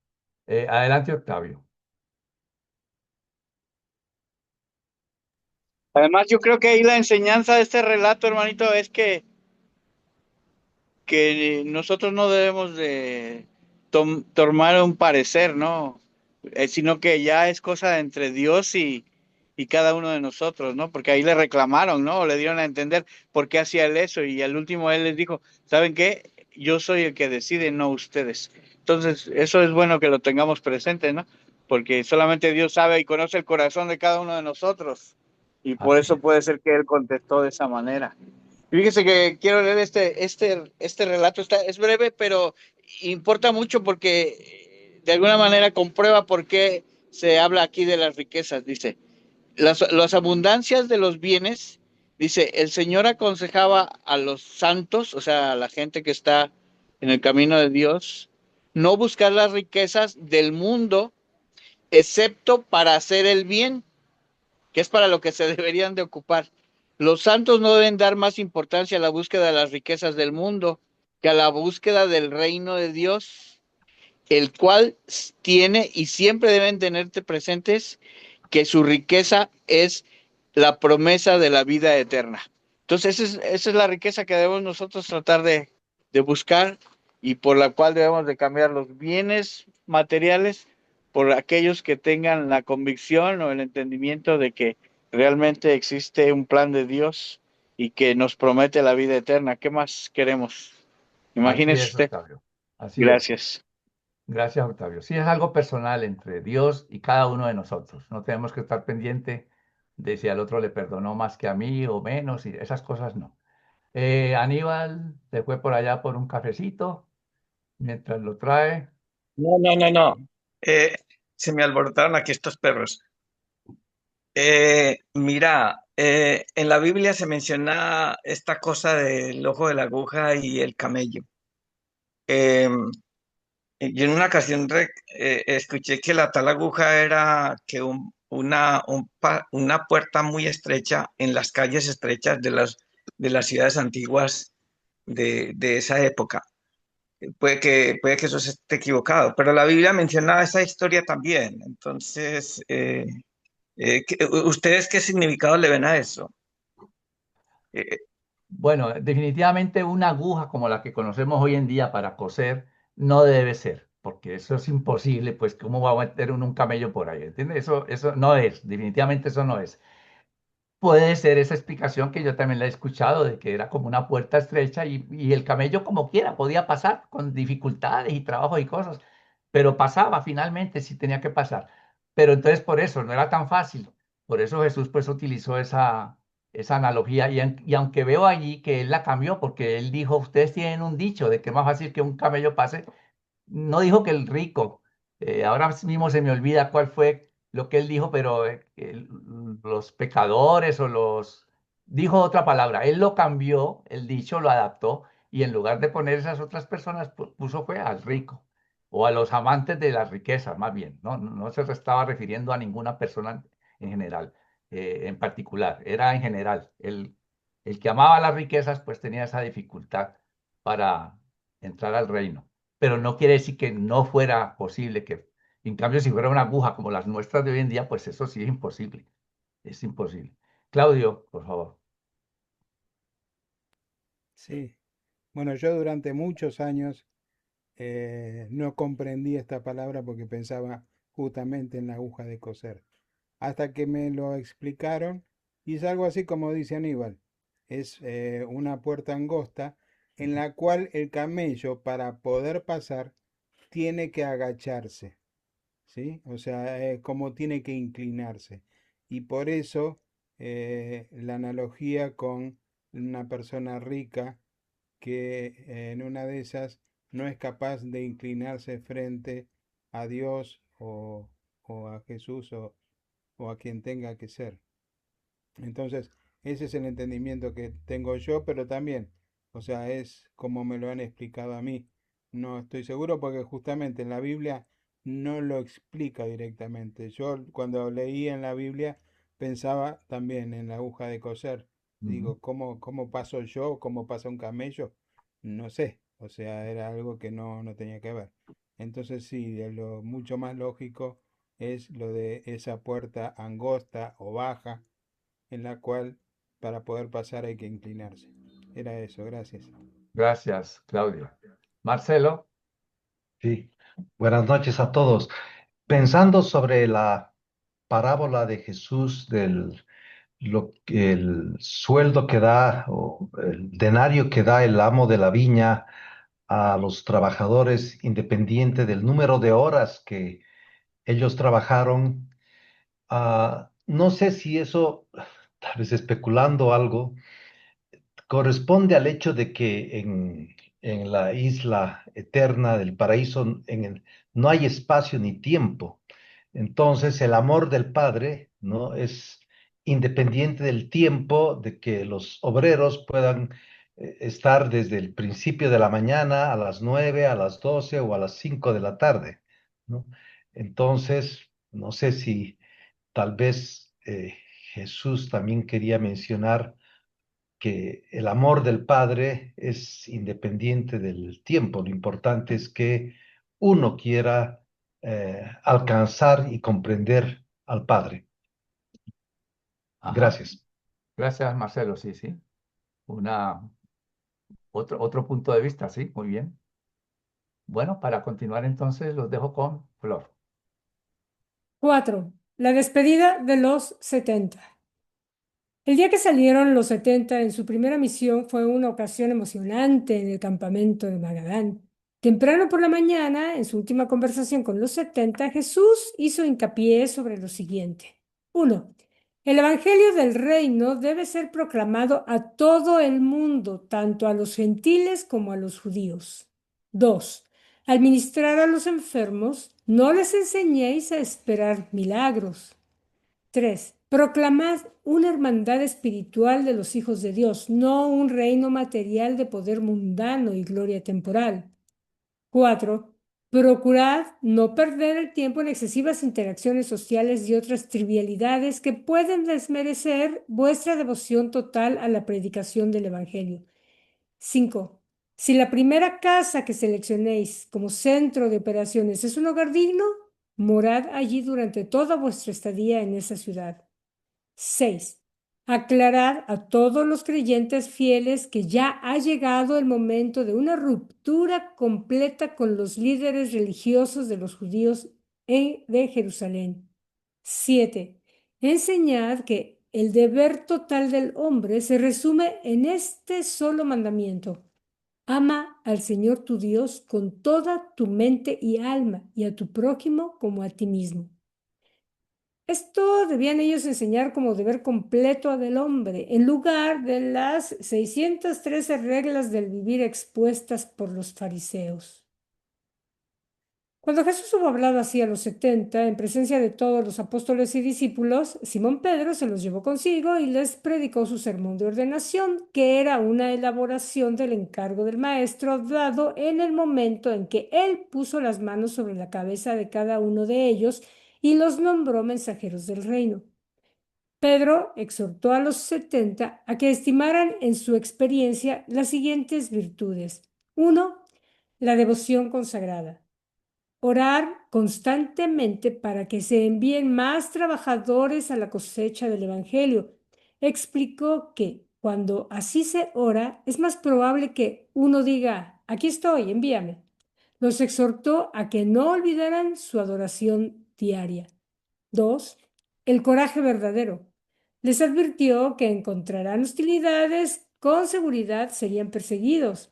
Speaker 1: Adelante, Octavio.
Speaker 7: Además, yo creo que ahí la enseñanza de este relato, hermanito, es que nosotros no debemos de tomar un parecer, ¿no? Sino que ya es cosa entre Dios y cada uno de nosotros, ¿no? Porque ahí le reclamaron, ¿no? Le dieron a entender por qué hacía él eso y al último él les dijo, ¿saben qué? Yo soy el que decide, no ustedes. Entonces, eso es bueno que lo tengamos presente, ¿no? Porque solamente Dios sabe y conoce el corazón de cada uno de nosotros. y por
Speaker 1: Así
Speaker 7: eso
Speaker 1: es.
Speaker 7: puede ser que él contestó de esa manera. Y fíjese que quiero leer este relato, es breve, pero importa mucho porque de alguna manera comprueba por qué se habla aquí de las riquezas. Dice, las abundancias de los bienes, dice, el Señor aconsejaba a los santos, o sea, a la gente que está en el camino de Dios, no buscar las riquezas del mundo, excepto para hacer el bien, que es para lo que se deberían de ocupar. Los santos no deben dar más importancia a la búsqueda de las riquezas del mundo que a la búsqueda del reino de Dios, el cual tiene y siempre deben tenerte presentes que su riqueza es la promesa de la vida eterna. Entonces, esa es la riqueza que debemos nosotros tratar de buscar y por la cual debemos de cambiar los bienes materiales por aquellos que tengan la convicción o el entendimiento de que realmente existe un plan de Dios y que nos promete la vida eterna. ¿Qué más queremos?
Speaker 1: Así
Speaker 7: Imagínese
Speaker 1: es,
Speaker 7: usted.
Speaker 1: Octavio. Así es.
Speaker 7: Gracias.
Speaker 1: Gracias, Octavio. Sí, es algo personal entre Dios y cada uno de nosotros. No tenemos que estar pendiente de si al otro le perdonó más que a mí o menos, y esas cosas no. Aníbal se fue por allá por un cafecito mientras lo trae.
Speaker 5: No, no, no, no. Eh, Se me alborotaron aquí estos perros. Mira, en la Biblia se menciona esta cosa del ojo de la aguja y el camello. Eh, yo en una ocasión escuché que la tal aguja era que una puerta muy estrecha en las calles estrechas de las ciudades antiguas de esa época. Puede que eso se esté equivocado, pero la Biblia menciona esa historia también. Entonces, ¿ustedes qué significado le ven a eso? Eh,
Speaker 1: Bueno, definitivamente una aguja como la que conocemos hoy en día para coser no debe ser, porque eso es imposible, pues ¿cómo va a meter uno un camello por ahí? ¿Entiendes? Eso no es, definitivamente eso no es. Puede ser esa explicación que yo también la he escuchado, de que era como una puerta estrecha y el camello como quiera podía pasar con dificultades y trabajo y cosas, pero pasaba finalmente si tenía que pasar. Pero entonces por eso no era tan fácil. Por eso Jesús pues utilizó esa analogía y aunque veo allí que él la cambió porque él dijo, ustedes tienen un dicho de que es más fácil que un camello pase, no dijo que el rico, ahora mismo se me olvida cuál fue lo que él dijo, pero los pecadores o los... Dijo otra palabra, él lo cambió, el dicho lo adaptó y en lugar de poner esas otras personas, puso fue al rico o a los amantes de las riquezas, más bien, no se estaba refiriendo a ninguna persona en general, en particular, era en general. El que amaba las riquezas, pues tenía esa dificultad para entrar al reino, pero no quiere decir que no fuera posible que, en cambio, si fuera una aguja como las nuestras de hoy en día, pues eso sí es imposible. Claudio, por favor.
Speaker 6: Sí. Bueno, yo durante muchos años no comprendí esta palabra porque pensaba justamente en la aguja de coser. Hasta que me lo explicaron y es algo así como dice Aníbal. Es una puerta angosta en la cual el camello para poder pasar tiene que agacharse, ¿sí? O sea, como tiene que inclinarse. Y por eso la analogía con una persona rica que en una de esas no es capaz de inclinarse frente a Dios o a Jesús o a quien tenga que ser. Entonces, ese es el entendimiento que tengo yo, pero también, o sea, es como me lo han explicado a mí. No estoy seguro porque justamente en la Biblia no lo explica directamente. Yo cuando leí en la Biblia pensaba también en la aguja de coser.
Speaker 1: Ujú.
Speaker 6: Digo, ¿cómo paso yo? ¿Cómo pasa un camello? No sé. O sea, era algo que no tenía que ver. Entonces sí, de lo mucho más lógico es lo de esa puerta angosta o baja en la cual para poder pasar hay que inclinarse. Era eso, gracias.
Speaker 1: Gracias, Claudio. Marcelo,
Speaker 8: Sí, buenas noches a todos. Pensando sobre la parábola de Jesús el sueldo que da o el denario que da el amo de la viña a los trabajadores, independiente del número de horas que ellos trabajaron, no sé si eso tal vez especulando algo, corresponde al hecho de que en la isla eterna del paraíso no hay espacio ni tiempo. Entonces, el amor del Padre, ¿no? Es independiente del tiempo, de que los obreros puedan estar desde el principio de la mañana a las 9, a las 12 o a las 5 de la tarde, ¿no? Entonces, no sé si tal vez Jesús también quería mencionar que el amor del Padre es independiente del tiempo. Lo importante es que uno quiera alcanzar y comprender al Padre.
Speaker 1: Ajá.
Speaker 8: Gracias.
Speaker 1: Gracias, Marcelo. Sí, sí. Otro punto de vista, sí, muy bien. Bueno, para continuar entonces los dejo con Flor.
Speaker 2: 4. La despedida de los 70. El día que salieron los 70 en su primera misión fue una ocasión emocionante en el campamento de Magadán. Temprano por la mañana, en su última conversación con los 70, Jesús hizo hincapié sobre lo siguiente. 1. El Evangelio del Reino debe ser proclamado a todo el mundo, tanto a los gentiles como a los judíos. 2. Al ministrar a los enfermos, no les enseñéis a esperar milagros. 3. Proclamad una hermandad espiritual de los hijos de Dios, no un reino material de poder mundano y gloria temporal. 4. Procurad no perder el tiempo en excesivas interacciones sociales y otras trivialidades que pueden desmerecer vuestra devoción total a la predicación del Evangelio. 5. Si la primera casa que seleccionéis como centro de operaciones es un hogar digno, morad allí durante toda vuestra estadía en esa ciudad. 6. Aclarar a todos los creyentes fieles que ya ha llegado el momento de una ruptura completa con los líderes religiosos de los judíos de Jerusalén. 7. Enseñad que el deber total del hombre se resume en este solo mandamiento. Ama al Señor tu Dios con toda tu mente y alma y a tu prójimo como a ti mismo. Esto debían ellos enseñar como deber completo del hombre, en lugar de las 613 reglas del vivir expuestas por los fariseos. Cuando Jesús hubo hablado así a los 70, en presencia de todos los apóstoles y discípulos, Simón Pedro se los llevó consigo y les predicó su sermón de ordenación, que era una elaboración del encargo del maestro dado en el momento en que él puso las manos sobre la cabeza de cada uno de ellos y los nombró mensajeros del reino. Pedro exhortó a los 70 a que estimaran en su experiencia las siguientes virtudes. 1. La devoción consagrada. Orar constantemente para que se envíen más trabajadores a la cosecha del Evangelio. Explicó que cuando así se ora, es más probable que uno diga, aquí estoy, envíame. Los exhortó a que no olvidaran su adoración diaria. 2. El coraje verdadero. Les advirtió que encontrarán hostilidades, con seguridad serían perseguidos.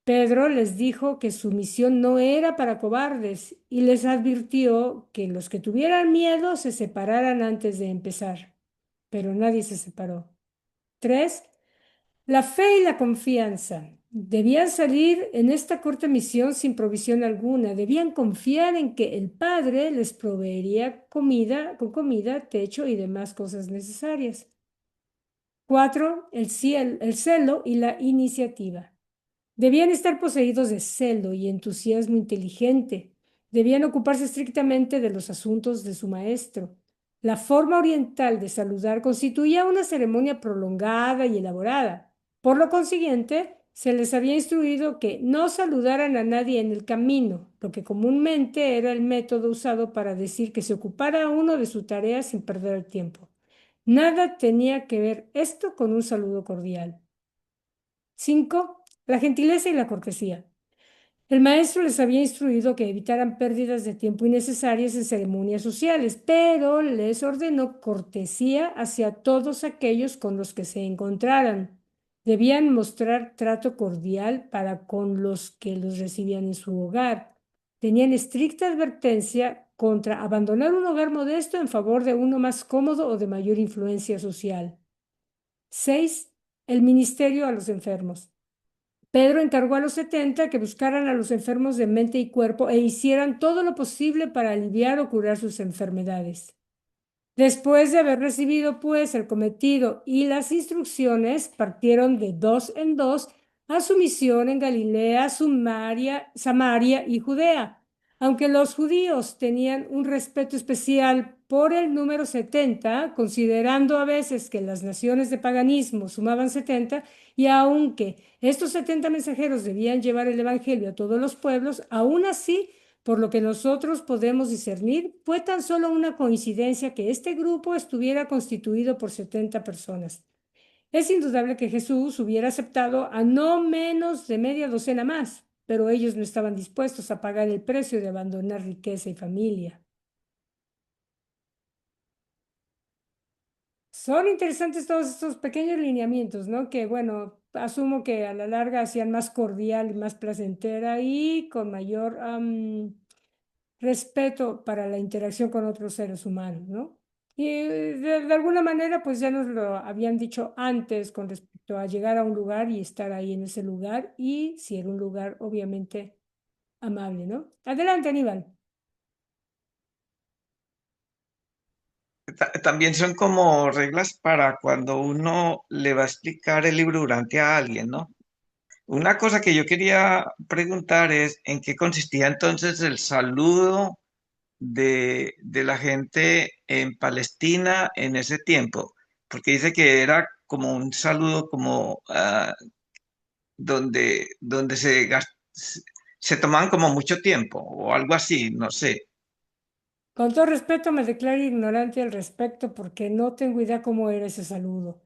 Speaker 2: Pedro les dijo que su misión no era para cobardes y les advirtió que los que tuvieran miedo se separaran antes de empezar. Pero nadie se separó. 3. La fe y la confianza. Debían salir en esta corta misión sin provisión alguna. Debían confiar en que el Padre les proveería comida, techo y demás cosas necesarias. 4. El celo y la iniciativa. Debían estar poseídos de celo y entusiasmo inteligente. Debían ocuparse estrictamente de los asuntos de su maestro. La forma oriental de saludar constituía una ceremonia prolongada y elaborada. Por lo consiguiente, se les había instruido que no saludaran a nadie en el camino, lo que comúnmente era el método usado para decir que se ocupara uno de su tarea sin perder el tiempo. Nada tenía que ver esto con un saludo cordial. 5. La gentileza y la cortesía. El maestro les había instruido que evitaran pérdidas de tiempo innecesarias en ceremonias sociales, pero les ordenó cortesía hacia todos aquellos con los que se encontraran. Debían mostrar trato cordial para con los que los recibían en su hogar. Tenían estricta advertencia contra abandonar un hogar modesto en favor de uno más cómodo o de mayor influencia social. 6. El ministerio a los enfermos. Pedro encargó a los 70 que buscaran a los enfermos de mente y cuerpo e hicieran todo lo posible para aliviar o curar sus enfermedades. Después de haber recibido, pues, el cometido y las instrucciones, partieron de 2 en 2 a su misión en Galilea, Samaria y Judea. Aunque los judíos tenían un respeto especial por el número 70, considerando a veces que las naciones de paganismo sumaban 70, y aunque estos 70 mensajeros debían llevar el evangelio a todos los pueblos, aún así, por lo que nosotros podemos discernir, fue tan solo una coincidencia que este grupo estuviera constituido por 70 personas. Es indudable que Jesús hubiera aceptado a no menos de media docena más, pero ellos no estaban dispuestos a pagar el precio de abandonar riqueza y familia. Son interesantes todos estos pequeños lineamientos, ¿no? Que, bueno, asumo que a la larga hacían más cordial y más placentera y con mayor respeto para la interacción con otros seres humanos, ¿no? Y de alguna manera, pues ya nos lo habían dicho antes con respecto a llegar a un lugar y estar ahí en ese lugar y si era un lugar obviamente amable, ¿no? Adelante, Aníbal.
Speaker 5: También son como reglas para cuando uno le va a explicar el libro durante a alguien, ¿no? Una cosa que yo quería preguntar es en qué consistía entonces el saludo de la gente en Palestina en ese tiempo, porque dice que era como un saludo como donde se tomaban como mucho tiempo o algo así, no sé.
Speaker 2: Con todo respeto, me declaro ignorante al respecto porque no tengo idea cómo era ese saludo.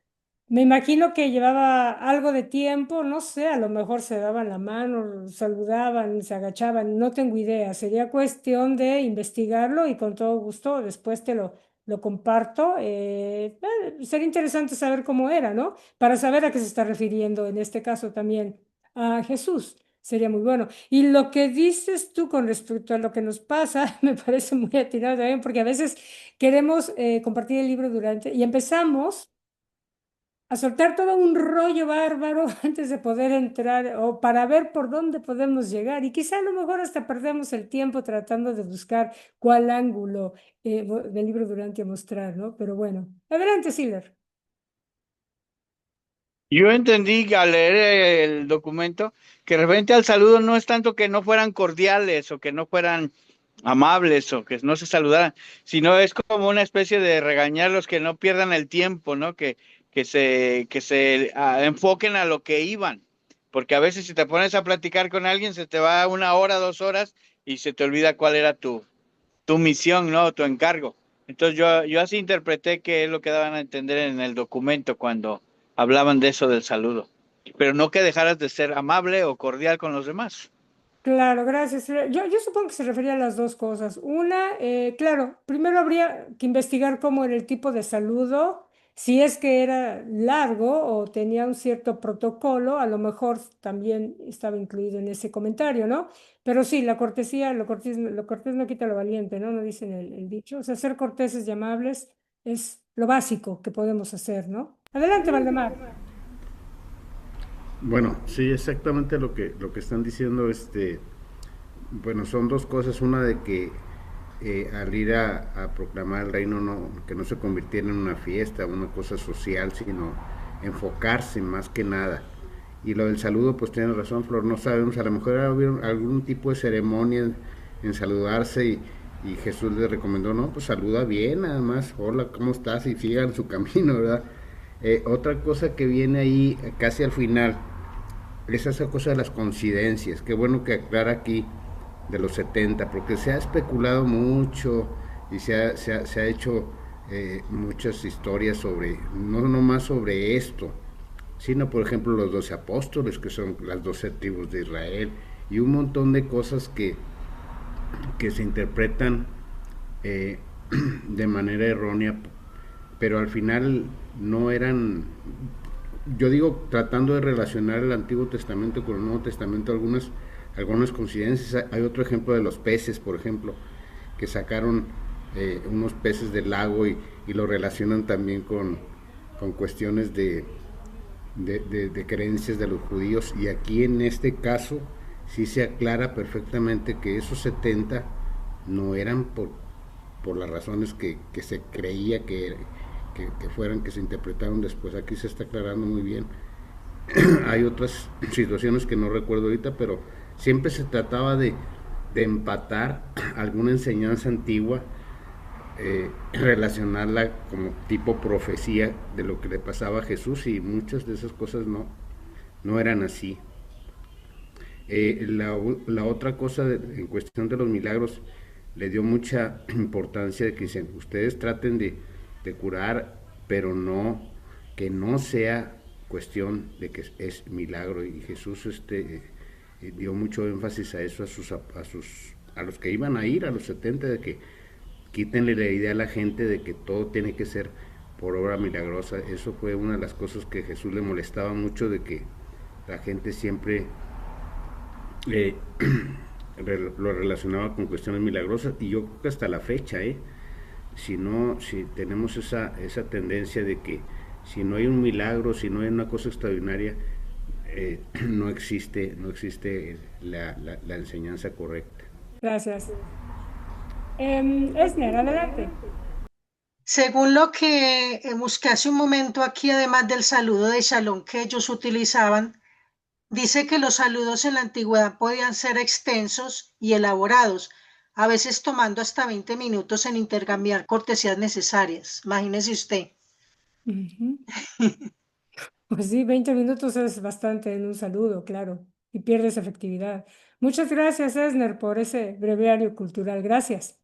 Speaker 2: Me imagino que llevaba algo de tiempo, no sé, a lo mejor se daban la mano, saludaban, se agachaban, no tengo idea. Sería cuestión de investigarlo y con todo gusto después lo comparto. Sería interesante saber cómo era, ¿no? Para saber a qué se está refiriendo en este caso también a Jesús. Sería muy bueno. Y lo que dices tú con respecto a lo que nos pasa, me parece muy atinado también, porque a veces queremos compartir el libro durante y empezamos a soltar todo un rollo bárbaro antes de poder entrar o para ver por dónde podemos llegar. Y quizá a lo mejor hasta perdemos el tiempo tratando de buscar cuál ángulo del libro durante a mostrar, ¿no? Pero bueno, adelante, Siller.
Speaker 7: Yo entendí al leer el documento que referente al saludo no es tanto que no fueran cordiales o que no fueran amables o que no se saludaran, sino es como una especie de regañarlos que no pierdan el tiempo, ¿no? Que se enfoquen a lo que iban, porque a veces si te pones a platicar con alguien se te va 1 hora, 2 horas y se te olvida cuál era tu misión, ¿no? Tu encargo. Entonces yo así interpreté que es lo que daban a entender en el documento cuando hablaban de eso del saludo, pero no que dejaras de ser amable o cordial con los demás.
Speaker 2: Claro, gracias. Yo supongo que se refería a las dos cosas. Una, claro, primero habría que investigar cómo era el tipo de saludo, si es que era largo o tenía un cierto protocolo, a lo mejor también estaba incluido en ese comentario, ¿no? Pero sí, la cortesía, lo cortés no quita lo valiente, ¿no? No dicen el dicho. O sea, ser corteses y amables es lo básico que podemos hacer, ¿no? Adelante, Valdemar.
Speaker 3: Bueno, sí, exactamente lo que están diciendo, bueno, son dos cosas, una de que al ir a proclamar el reino, no, que no se convirtiera en una fiesta, una cosa social, sino enfocarse más que nada. Y lo del saludo, pues tienes razón, Flor, no sabemos, a lo mejor hubo algún tipo de ceremonia en saludarse y Jesús le recomendó, no, pues saluda bien, nada más, hola, ¿cómo estás? Y sigan su camino, ¿verdad? Otra cosa que viene ahí casi al final es esa cosa de las coincidencias. Qué bueno que aclara aquí de los 70, porque se ha especulado mucho y se ha hecho muchas historias sobre, no nomás sobre esto, sino por ejemplo los 12 apóstoles, que son las 12 tribus de Israel, y un montón de cosas que se interpretan de manera errónea, pero al final no eran, yo digo, tratando de relacionar el Antiguo Testamento con el Nuevo Testamento, algunas coincidencias. Hay otro ejemplo de los peces, por ejemplo, que sacaron unos peces del lago y lo relacionan también con cuestiones de de creencias de los judíos, y aquí en este caso sí se aclara perfectamente que esos 70 no eran por las razones que se creía que fueran, que se interpretaron después. Aquí se está aclarando muy bien. Hay otras situaciones que no recuerdo ahorita, pero siempre se trataba de empatar alguna enseñanza antigua, relacionarla como tipo profecía de lo que le pasaba a Jesús, y muchas de esas cosas no eran así. La otra cosa en cuestión de los milagros, le dio mucha importancia de que dicen, ustedes traten de curar, pero que no sea cuestión de que es milagro. Y Jesús dio mucho énfasis a eso, a los que iban a ir, a los 70, de que quítenle la idea a la gente de que todo tiene que ser por obra milagrosa. Eso fue una de las cosas que Jesús le molestaba mucho, de que la gente siempre lo relacionaba con cuestiones milagrosas, y yo creo que hasta la fecha, si tenemos esa tendencia de que si no hay un milagro, si no hay una cosa extraordinaria, no existe la enseñanza correcta.
Speaker 2: Gracias. Esner, adelante.
Speaker 9: Según lo que busqué hace un momento aquí, además del saludo de Shalom que ellos utilizaban, dice que los saludos en la antigüedad podían ser extensos y elaborados, a veces tomando hasta 20 minutos en intercambiar cortesías necesarias. Imagínese usted.
Speaker 2: Ujú. Pues sí, 20 minutos es bastante en un saludo, claro, y pierdes efectividad. Muchas gracias, Esner, por ese breviario cultural. Gracias.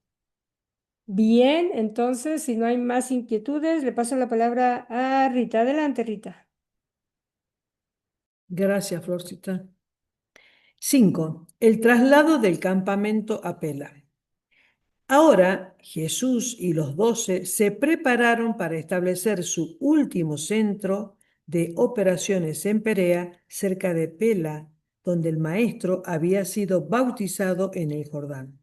Speaker 2: Bien, entonces, si no hay más inquietudes, le paso la palabra a Rita. Adelante, Rita.
Speaker 4: Gracias, Florcita. 5. El traslado del campamento a Pela. Ahora Jesús y los 12 se prepararon para establecer su último centro de operaciones en Perea, cerca de Pela, donde el Maestro había sido bautizado en el Jordán.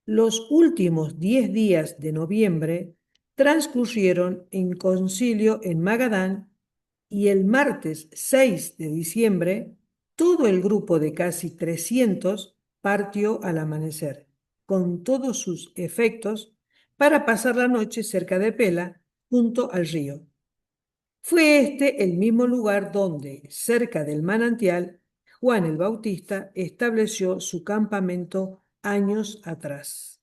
Speaker 4: Los últimos 10 días de noviembre transcurrieron en concilio en Magadán, y el martes 6 de diciembre todo el grupo de casi 300 partió al amanecer, con todos sus efectos, para pasar la noche cerca de Pela, junto al río. Fue este el mismo lugar donde, cerca del manantial, Juan el Bautista estableció su campamento años atrás.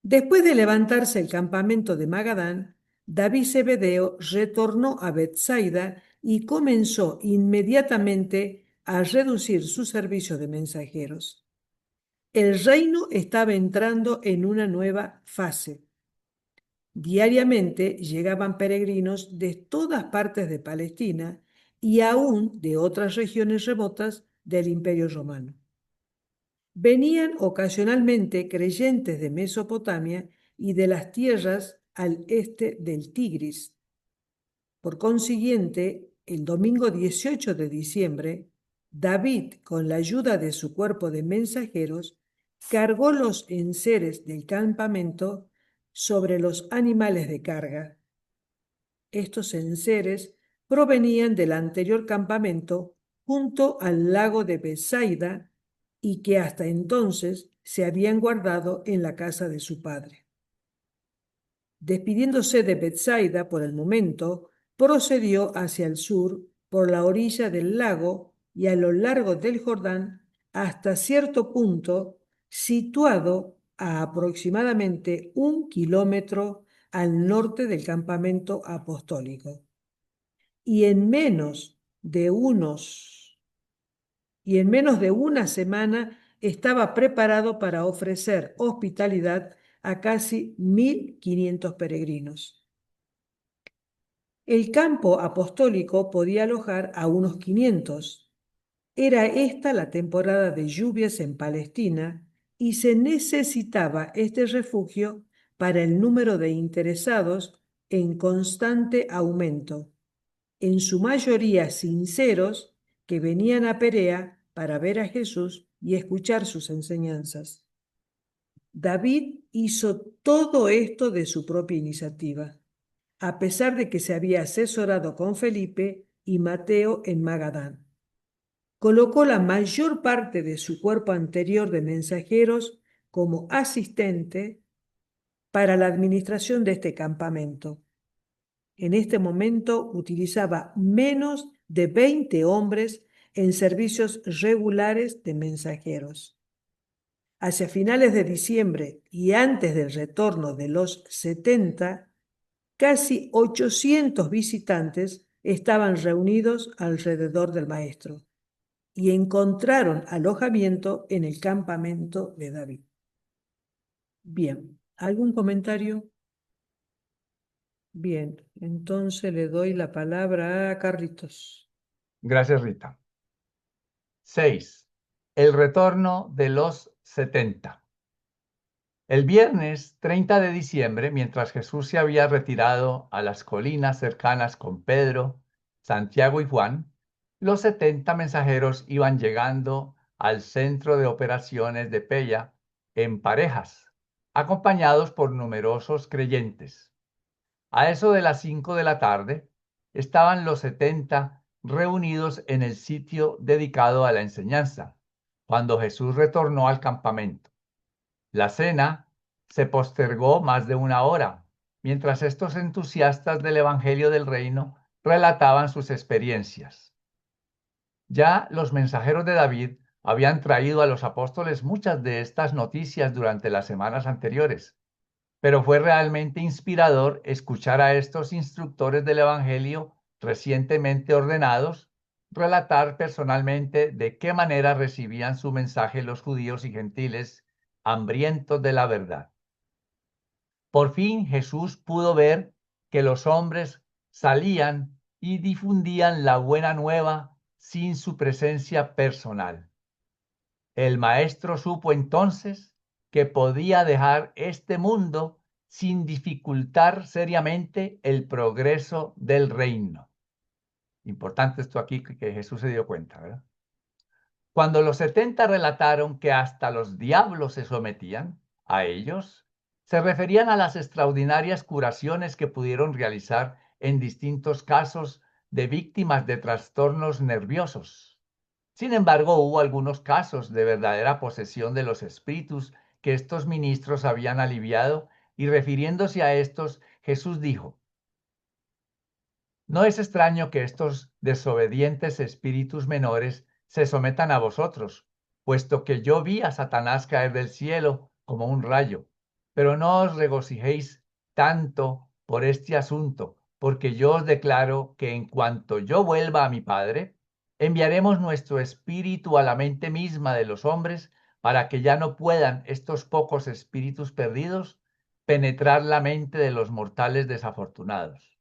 Speaker 4: Después de levantarse el campamento de Magadán, David Zebedeo retornó a Betsaida y comenzó inmediatamente a reducir su servicio de mensajeros. El reino estaba entrando en una nueva fase. Diariamente llegaban peregrinos de todas partes de Palestina y aún de otras regiones remotas del Imperio Romano. Venían ocasionalmente creyentes de Mesopotamia y de las tierras al este del Tigris. Por consiguiente, el domingo 18 de diciembre, David, con la ayuda de su cuerpo de mensajeros, cargó los enseres del campamento sobre los animales de carga. Estos enseres provenían del anterior campamento junto al lago de Betsaida, y que hasta entonces se habían guardado en la casa de su padre. Despidiéndose de Betsaida por el momento, procedió hacia el sur por la orilla del lago y a lo largo del Jordán hasta cierto punto situado a aproximadamente 1 kilómetro al norte del campamento apostólico. Y en menos de una semana estaba preparado para ofrecer hospitalidad a casi 1.500 peregrinos. El campo apostólico podía alojar a unos 500. Era esta la temporada de lluvias en Palestina y se necesitaba este refugio para el número de interesados en constante aumento, en su mayoría sinceros, que venían a Perea para ver a Jesús y escuchar sus enseñanzas. David hizo todo esto de su propia iniciativa. a pesar de que se había asesorado con Felipe y Mateo en Magadán. Colocó la mayor parte de su cuerpo anterior de mensajeros como asistente para la administración de este campamento. En este momento utilizaba menos de 20 hombres en servicios regulares de mensajeros. Hacia finales de diciembre y antes del retorno de los 70, casi 800 visitantes estaban reunidos alrededor del maestro y encontraron alojamiento en el campamento de David. Bien, ¿algún comentario? Bien, entonces le doy la palabra a Carlitos.
Speaker 1: Gracias, Rita. 6. El retorno de los 70. El viernes 30 de diciembre, mientras Jesús se había retirado a las colinas cercanas con Pedro, Santiago y Juan, los 70 mensajeros iban llegando al centro de operaciones de Pella en parejas, acompañados por numerosos creyentes. A eso de las 5 de la tarde, estaban los 70 reunidos en el sitio dedicado a la enseñanza, cuando Jesús retornó al campamento. La cena se postergó más de una hora, mientras estos entusiastas del Evangelio del Reino relataban sus experiencias. Ya los mensajeros de David habían traído a los apóstoles muchas de estas noticias durante las semanas anteriores, pero fue realmente inspirador escuchar a estos instructores del Evangelio recientemente ordenados relatar personalmente de qué manera recibían su mensaje los judíos y gentiles hambrientos de la verdad. Por fin Jesús pudo ver que los hombres salían y difundían la buena nueva sin su presencia personal. El maestro supo entonces que podía dejar este mundo sin dificultar seriamente el progreso del reino. Importante esto aquí que Jesús se dio cuenta, ¿verdad? Cuando los 70 relataron que hasta los diablos se sometían a ellos, se referían a las extraordinarias curaciones que pudieron realizar en distintos casos de víctimas de trastornos nerviosos. Sin embargo, hubo algunos casos de verdadera posesión de los espíritus que estos ministros habían aliviado, y refiriéndose a estos, Jesús dijo: no es extraño que estos desobedientes espíritus menores se sometan a vosotros, puesto que yo vi a Satanás caer del cielo como un rayo. Pero no os regocijéis tanto por este asunto, porque yo os declaro que en cuanto yo vuelva a mi Padre, enviaremos nuestro espíritu a la mente misma de los hombres, para que ya no puedan estos pocos espíritus perdidos penetrar la mente de los mortales desafortunados.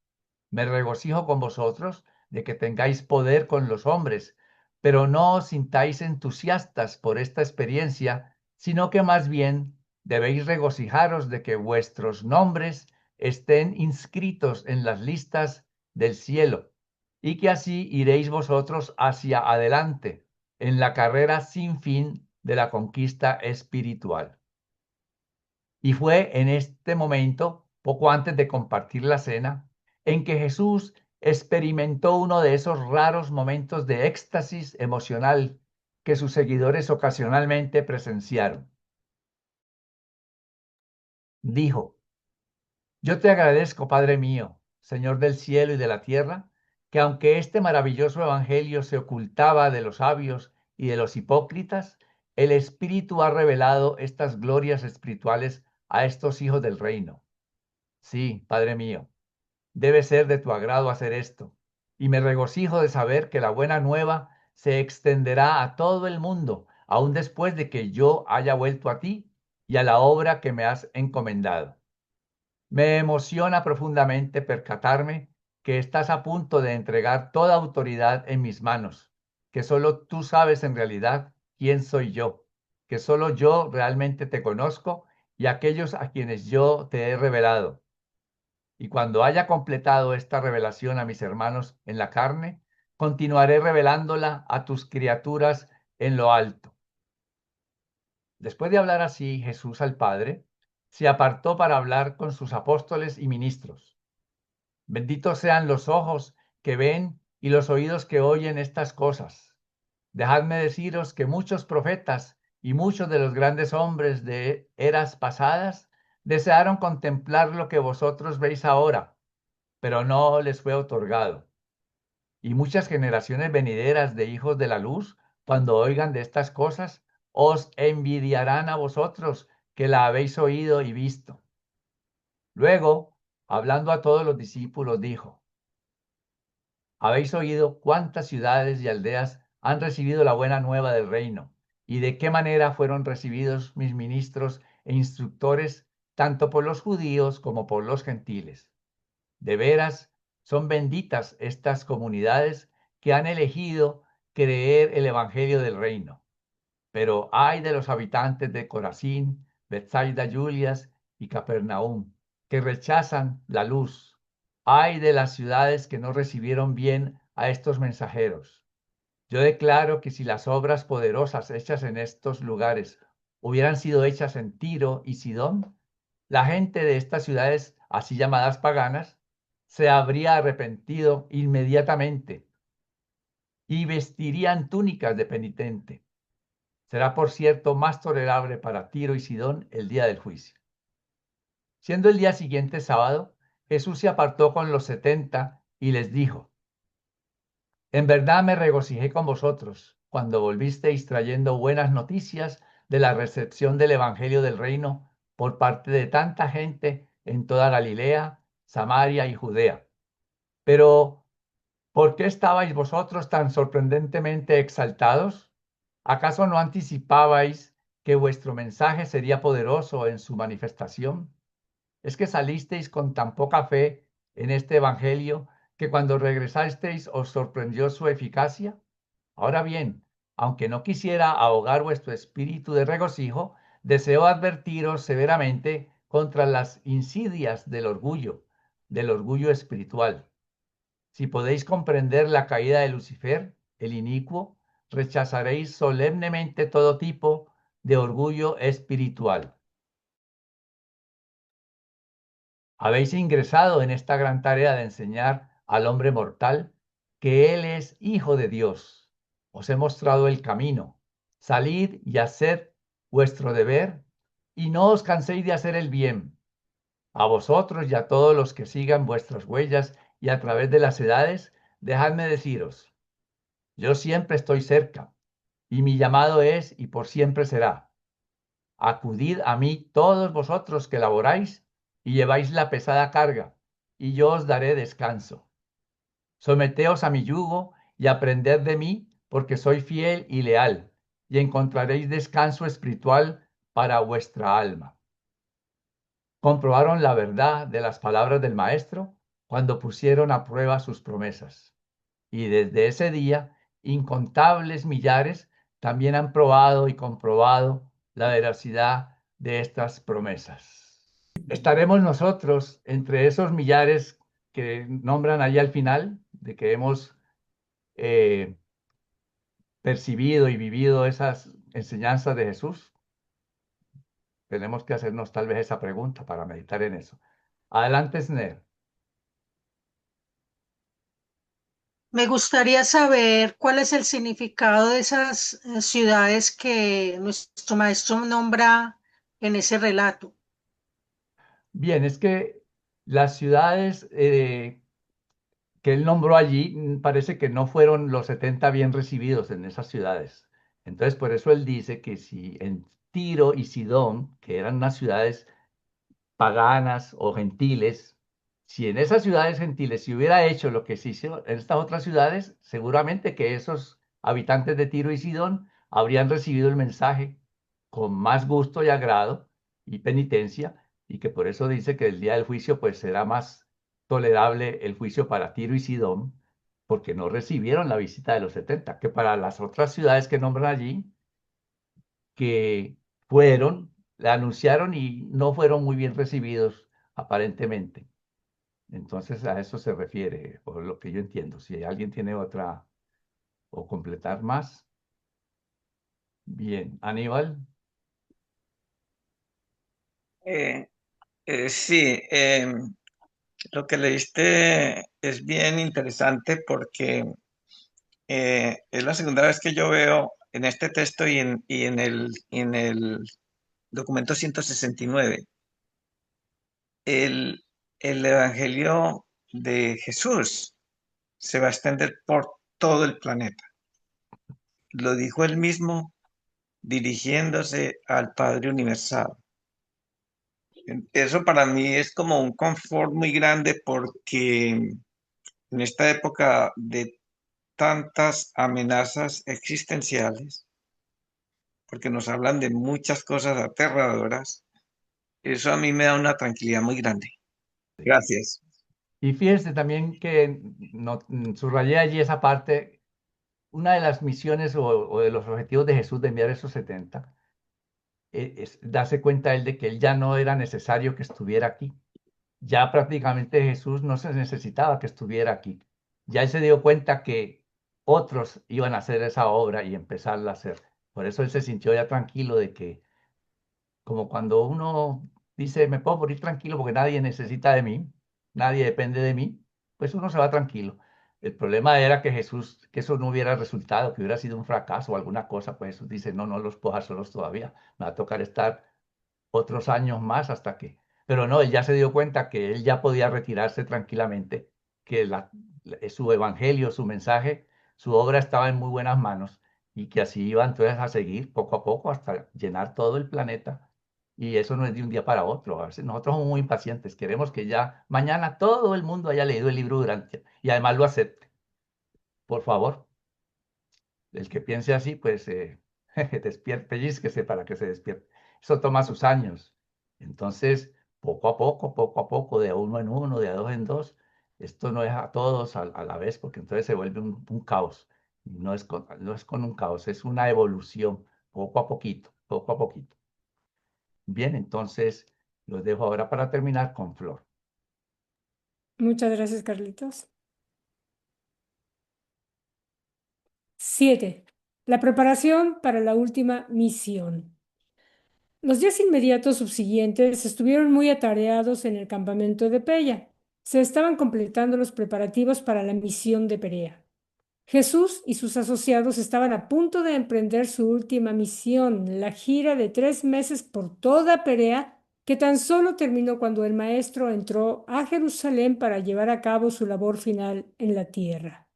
Speaker 1: Me regocijo con vosotros de que tengáis poder con los hombres, pero no os sintáis entusiastas por esta experiencia, sino que más bien debéis regocijaros de que vuestros nombres estén inscritos en las listas del cielo, y que así iréis vosotros hacia adelante en la carrera sin fin de la conquista espiritual. Y fue en este momento, poco antes de compartir la cena, en que Jesús experimentó uno de esos raros momentos de éxtasis emocional que sus seguidores ocasionalmente presenciaron. Dijo: yo te agradezco, Padre mío, Señor del cielo y de la tierra, que aunque este maravilloso evangelio se ocultaba de los sabios y de los hipócritas, el Espíritu ha revelado estas glorias espirituales a estos hijos del reino. Sí, Padre mío, debe ser de tu agrado hacer esto, y me regocijo de saber que la buena nueva se extenderá a todo el mundo, aun después de que yo haya vuelto a ti y a la obra que me has encomendado. Me emociona profundamente percatarme que estás a punto de entregar toda autoridad en mis manos, que solo tú sabes en realidad quién soy yo, que solo yo realmente te conozco y aquellos a quienes yo te he revelado. Y cuando haya completado esta revelación a mis hermanos en la carne, continuaré revelándola a tus criaturas en lo alto. Después de hablar así Jesús al Padre, se apartó para hablar con sus apóstoles y ministros. Benditos sean los ojos que ven y los oídos que oyen estas cosas. Dejadme deciros que muchos profetas y muchos de los grandes hombres de eras pasadas desearon contemplar lo que vosotros veis ahora, pero no les fue otorgado. Y muchas generaciones venideras de hijos de la luz, cuando oigan de estas cosas, os envidiarán a vosotros que la habéis oído y visto. Luego, hablando a todos los discípulos, dijo: habéis oído cuántas ciudades y aldeas han recibido la buena nueva del reino, y de qué manera fueron recibidos mis ministros e instructores, tanto por los judíos como por los gentiles. De veras, son benditas estas comunidades que han elegido creer el evangelio del reino. Pero ay de los habitantes de Corazín, Bethsaida, Julias y Capernaum, que rechazan la luz. Ay de las ciudades que no recibieron bien a estos mensajeros. Yo declaro que si las obras poderosas hechas en estos lugares hubieran sido hechas en Tiro y Sidón, la gente de estas ciudades, así llamadas paganas, se habría arrepentido inmediatamente y vestirían túnicas de penitente. Será, por cierto, más tolerable para Tiro y Sidón el día del juicio. Siendo el día siguiente sábado, Jesús se apartó con los 70 y les dijo: en verdad me regocijé con vosotros cuando volvisteis trayendo buenas noticias de la recepción del Evangelio del Reino por parte de tanta gente en toda Galilea, Samaria y Judea. Pero, ¿por qué estabais vosotros tan sorprendentemente exaltados? ¿Acaso no anticipabais que vuestro mensaje sería poderoso en su manifestación? ¿Es que salisteis con tan poca fe en este evangelio que cuando regresasteis os sorprendió su eficacia? Ahora bien, aunque no quisiera ahogar vuestro espíritu de regocijo, deseo advertiros severamente contra las insidias del orgullo espiritual. Si podéis comprender la caída de Lucifer, el inicuo, rechazaréis solemnemente todo tipo de orgullo espiritual. Habéis ingresado en esta gran tarea de enseñar al hombre mortal que Él es Hijo de Dios. Os he mostrado el camino. Salid y haced vuestro deber y no os canséis de hacer el bien. A vosotros y a todos los que sigan vuestras huellas y a través de las edades, dejadme deciros: yo siempre estoy cerca y mi llamado es y por siempre será: acudid a mí todos vosotros que laboráis y lleváis la pesada carga, y yo os daré descanso. Someteos a mi yugo y aprended de mí, porque soy fiel y leal, y encontraréis descanso espiritual para vuestra alma. Comprobaron la verdad de las palabras del Maestro cuando pusieron a prueba sus promesas. Y desde ese día, incontables millares también han probado y comprobado la veracidad de estas promesas. Estaremos nosotros entre esos millares que nombran allá al final, de que hemos percibido y vivido esas enseñanzas de Jesús. Tenemos que hacernos tal vez esa pregunta para meditar en eso. Adelante, Sner.
Speaker 9: Me gustaría saber cuál es el significado de esas ciudades que nuestro maestro nombra en ese relato.
Speaker 1: Bien, es que las ciudades que él nombró allí, parece que no fueron los 70 bien recibidos en esas ciudades. Entonces, por eso él dice que si en Tiro y Sidón, que eran unas ciudades paganas o gentiles, si en esas ciudades gentiles se hubiera hecho lo que se hizo en estas otras ciudades, seguramente que esos habitantes de Tiro y Sidón habrían recibido el mensaje con más gusto y agrado y penitencia, y que por eso dice que el día del juicio pues será más tolerable el juicio para Tiro y Sidón, porque no recibieron la visita de los 70, que para las otras ciudades que nombran allí, que fueron, le anunciaron y no fueron muy bien recibidos aparentemente. Entonces a eso se refiere, por lo que yo entiendo. Si alguien tiene otra o completar más. Bien, Aníbal.
Speaker 5: Sí, Lo que leíste es bien interesante porque es la segunda vez que yo veo en este texto y en el documento 169 el, el Evangelio de Jesús se va a extender por todo el planeta. Lo dijo él mismo dirigiéndose al Padre Universal. Eso para mí es como un confort muy grande porque en esta época de tantas amenazas existenciales, porque nos hablan de muchas cosas aterradoras, eso a mí me da una tranquilidad muy grande. Gracias.
Speaker 1: Y fíjense también que subrayé allí esa parte, una de las misiones o de los objetivos de Jesús de enviar esos 70 es darse cuenta él de que él ya no era necesario que estuviera aquí. Ya prácticamente Jesús no se necesitaba que estuviera aquí. Ya él se dio cuenta que otros iban a hacer esa obra y empezarla a hacer. Por eso él se sintió ya tranquilo de que, como cuando uno dice, me puedo morir tranquilo porque nadie necesita de mí, nadie depende de mí, pues uno se va tranquilo. El problema era que Jesús, que eso no hubiera resultado, que hubiera sido un fracaso o alguna cosa, pues Jesús dice, no, no los puedo dejar solos todavía, me va a tocar estar otros años más hasta que... Pero no, él ya se dio cuenta que él ya podía retirarse tranquilamente, que su evangelio, su mensaje, su obra estaba en muy buenas manos y que así iba entonces a seguir poco a poco hasta llenar todo el planeta. Y eso no es de un día para otro. A veces nosotros somos muy impacientes. Queremos que ya mañana todo el mundo haya leído el libro durante y además lo acepte. Por favor, el que piense así, pues despierte, pellizquese para que se despierte. Eso toma sus años. Entonces, poco a poco, de uno en uno, de a dos en dos, esto no es a todos a la vez, porque entonces se vuelve un caos. Y no es con un caos, es una evolución, poco a poquito, poco a poquito. Bien, entonces los dejo ahora para terminar con Flor.
Speaker 2: Muchas gracias, Carlitos. 7. La preparación para la última misión. Los días inmediatos subsiguientes estuvieron muy atareados en el campamento de Pella. Se estaban completando los preparativos para la misión de Perea. Jesús y sus asociados estaban a punto de emprender su última misión, la gira de 3 meses por toda Perea, que tan solo terminó cuando el Maestro entró a Jerusalén para llevar a cabo su labor final en la tierra.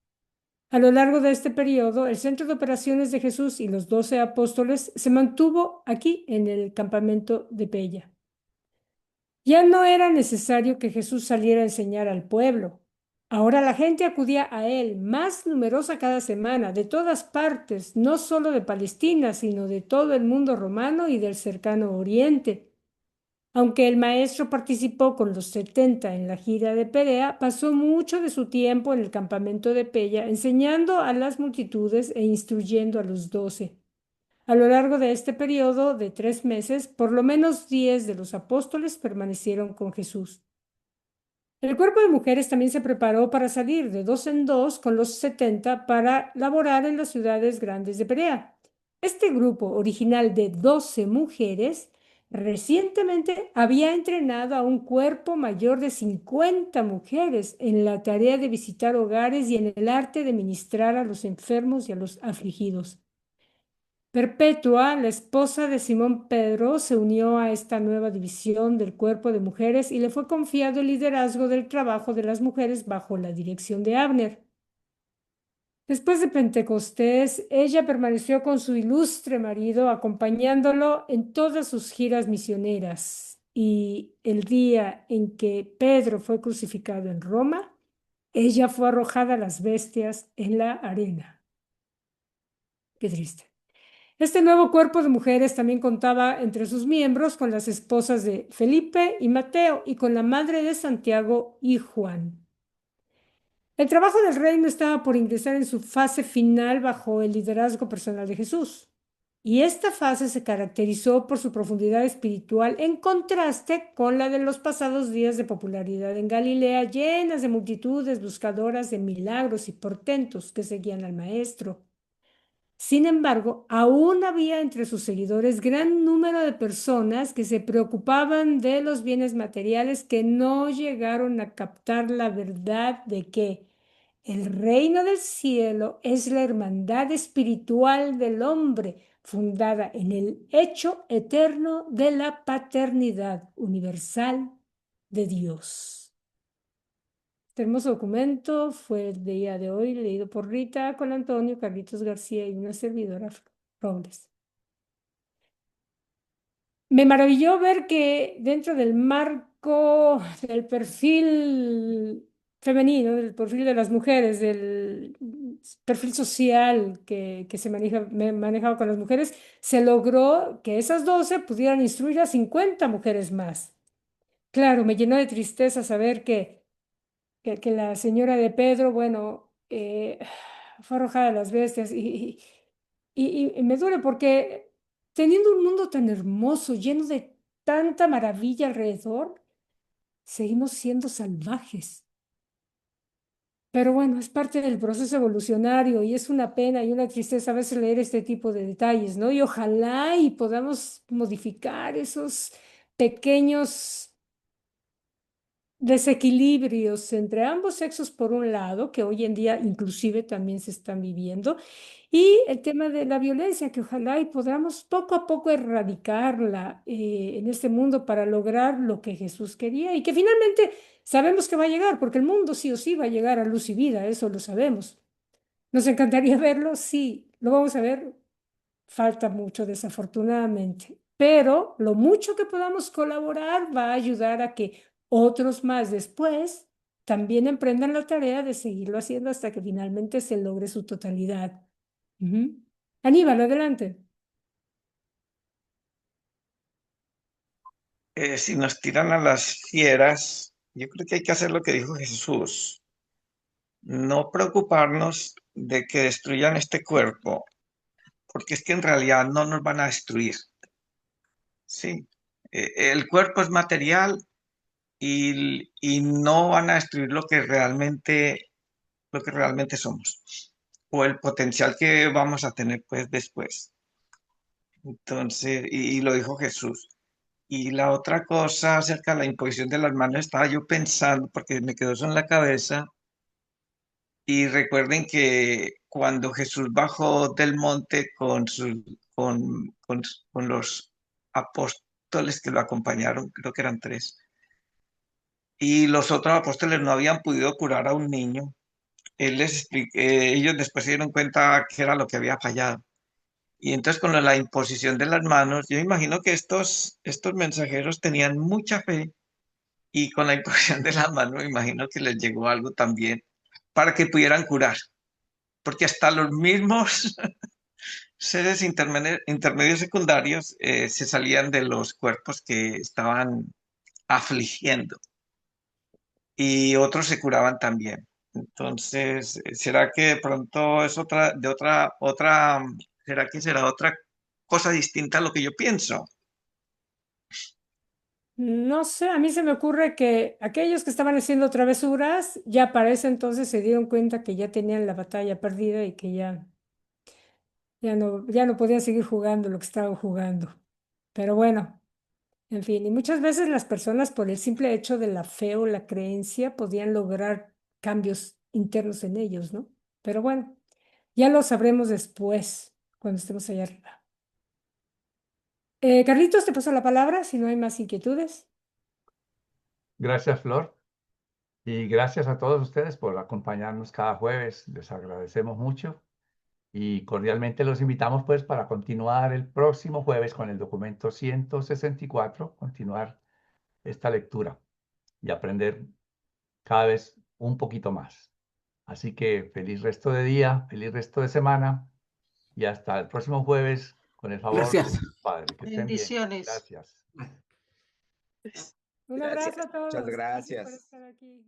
Speaker 2: A lo largo de este periodo, el centro de operaciones de Jesús y los 12 apóstoles se mantuvo aquí en el campamento de Pella. Ya no era necesario que Jesús saliera a enseñar al pueblo. Ahora la gente acudía a él, más numerosa cada semana, de todas partes, no solo de Palestina, sino de todo el mundo romano y del cercano Oriente. Aunque el maestro participó con los 70 en la gira de Perea, pasó mucho de su tiempo en el campamento de Pella enseñando a las multitudes e instruyendo a los 12. A lo largo de este periodo de 3 meses, por lo menos 10 de los apóstoles permanecieron con Jesús. El cuerpo de mujeres también se preparó para salir de dos en dos con los 70 para laborar en las ciudades grandes de Perea. Este grupo, original de 12 mujeres, recientemente había entrenado a un cuerpo mayor de 50 mujeres en la tarea de visitar hogares y en el arte de ministrar a los enfermos y a los afligidos. Perpetua, la esposa de Simón Pedro, se unió a esta nueva división del cuerpo de mujeres y le fue confiado el liderazgo del trabajo de las mujeres bajo la dirección de Abner. Después de Pentecostés, ella permaneció con su ilustre marido, acompañándolo en todas sus giras misioneras. Y el día en que Pedro fue crucificado en Roma, ella fue arrojada a las bestias en la arena. Qué triste. Este nuevo cuerpo de mujeres también contaba entre sus miembros con las esposas de Felipe y Mateo y con la madre de Santiago y Juan. El trabajo del reino estaba por ingresar en su fase final bajo el liderazgo personal de Jesús. Y esta fase se caracterizó por su profundidad espiritual en contraste con la de los pasados días de popularidad en Galilea, llenas de multitudes buscadoras de milagros y portentos que seguían al Maestro. Sin embargo, aún había entre sus seguidores gran número de personas que se preocupaban de los bienes materiales que no llegaron a captar la verdad de que el reino del cielo es la hermandad espiritual del hombre, fundada en el hecho eterno de la paternidad universal de Dios. Este hermoso documento fue el día de hoy leído por Rita con Antonio, Carlitos García y una servidora Robles. Me maravilló ver que dentro del marco del perfil femenino, del perfil de las mujeres, del perfil social que se manejaba con las mujeres, se logró que esas 12 pudieran instruir a 50 mujeres más. Claro, me llenó de tristeza saber que la señora de Pedro, bueno, fue arrojada a las bestias y me duele porque teniendo un mundo tan hermoso, lleno de tanta maravilla alrededor, seguimos siendo salvajes. Pero bueno, es parte del proceso evolucionario y es una pena y una tristeza a veces leer este tipo de detalles, ¿no? Y ojalá y podamos modificar esos pequeños desequilibrios entre ambos sexos por un lado, que hoy en día inclusive también se están viviendo, y el tema de la violencia, que ojalá y podamos poco a poco erradicarla en este mundo para lograr lo que Jesús quería y que finalmente sabemos que va a llegar, porque el mundo sí o sí va a llegar a luz y vida, eso lo sabemos. ¿Nos encantaría verlo? Sí, lo vamos a ver. Falta mucho, desafortunadamente, pero lo mucho que podamos colaborar va a ayudar a que otros más después también emprendan la tarea de seguirlo haciendo hasta que finalmente se logre su totalidad. Aníbal, adelante.
Speaker 5: Si nos tiran a las fieras, yo creo que hay que hacer lo que dijo Jesús, no preocuparnos de que destruyan este cuerpo, porque es que en realidad no nos van a destruir. Sí, el cuerpo es material y no van a destruir lo que realmente somos o el potencial que vamos a tener pues después. Entonces, y lo dijo Jesús. Y la otra cosa acerca de la imposición de las manos, estaba yo pensando, porque me quedó eso en la cabeza, y recuerden que cuando Jesús bajó del monte con los apóstoles que lo acompañaron, creo que eran tres, y los otros apóstoles no habían podido curar a un niño, ellos después se dieron cuenta que era lo que había fallado. Y entonces con la imposición de las manos, yo imagino que estos mensajeros tenían mucha fe y con la imposición de las manos, me imagino que les llegó algo también para que pudieran curar. Porque hasta los mismos seres intermedios secundarios se salían de los cuerpos que estaban afligiendo y otros se curaban también. Entonces, ¿será que de pronto es será que será otra cosa distinta a lo que yo pienso?
Speaker 2: No sé, a mí se me ocurre que aquellos que estaban haciendo travesuras ya para ese entonces se dieron cuenta que ya tenían la batalla perdida y que ya no podían seguir jugando lo que estaban jugando. Pero bueno, en fin, y muchas veces las personas por el simple hecho de la fe o la creencia podían lograr cambios internos en ellos, ¿no? Pero bueno, ya lo sabremos después, cuando estemos allá arriba. Carlitos, te paso la palabra si no hay más inquietudes.
Speaker 1: Gracias, Flor. Y gracias a todos ustedes por acompañarnos cada jueves. Les agradecemos mucho y cordialmente los invitamos pues para continuar el próximo jueves con el documento 164, continuar esta lectura y aprender cada vez un poquito más. Así que feliz resto de día, feliz resto de semana y hasta el próximo jueves con el favor de
Speaker 10: Gracias.
Speaker 1: Dios Padre. Que estén bien.
Speaker 9: Bendiciones.
Speaker 1: Gracias.
Speaker 2: Un abrazo a todos.
Speaker 10: Muchas
Speaker 2: Gracias por
Speaker 10: gracias.
Speaker 2: estar aquí.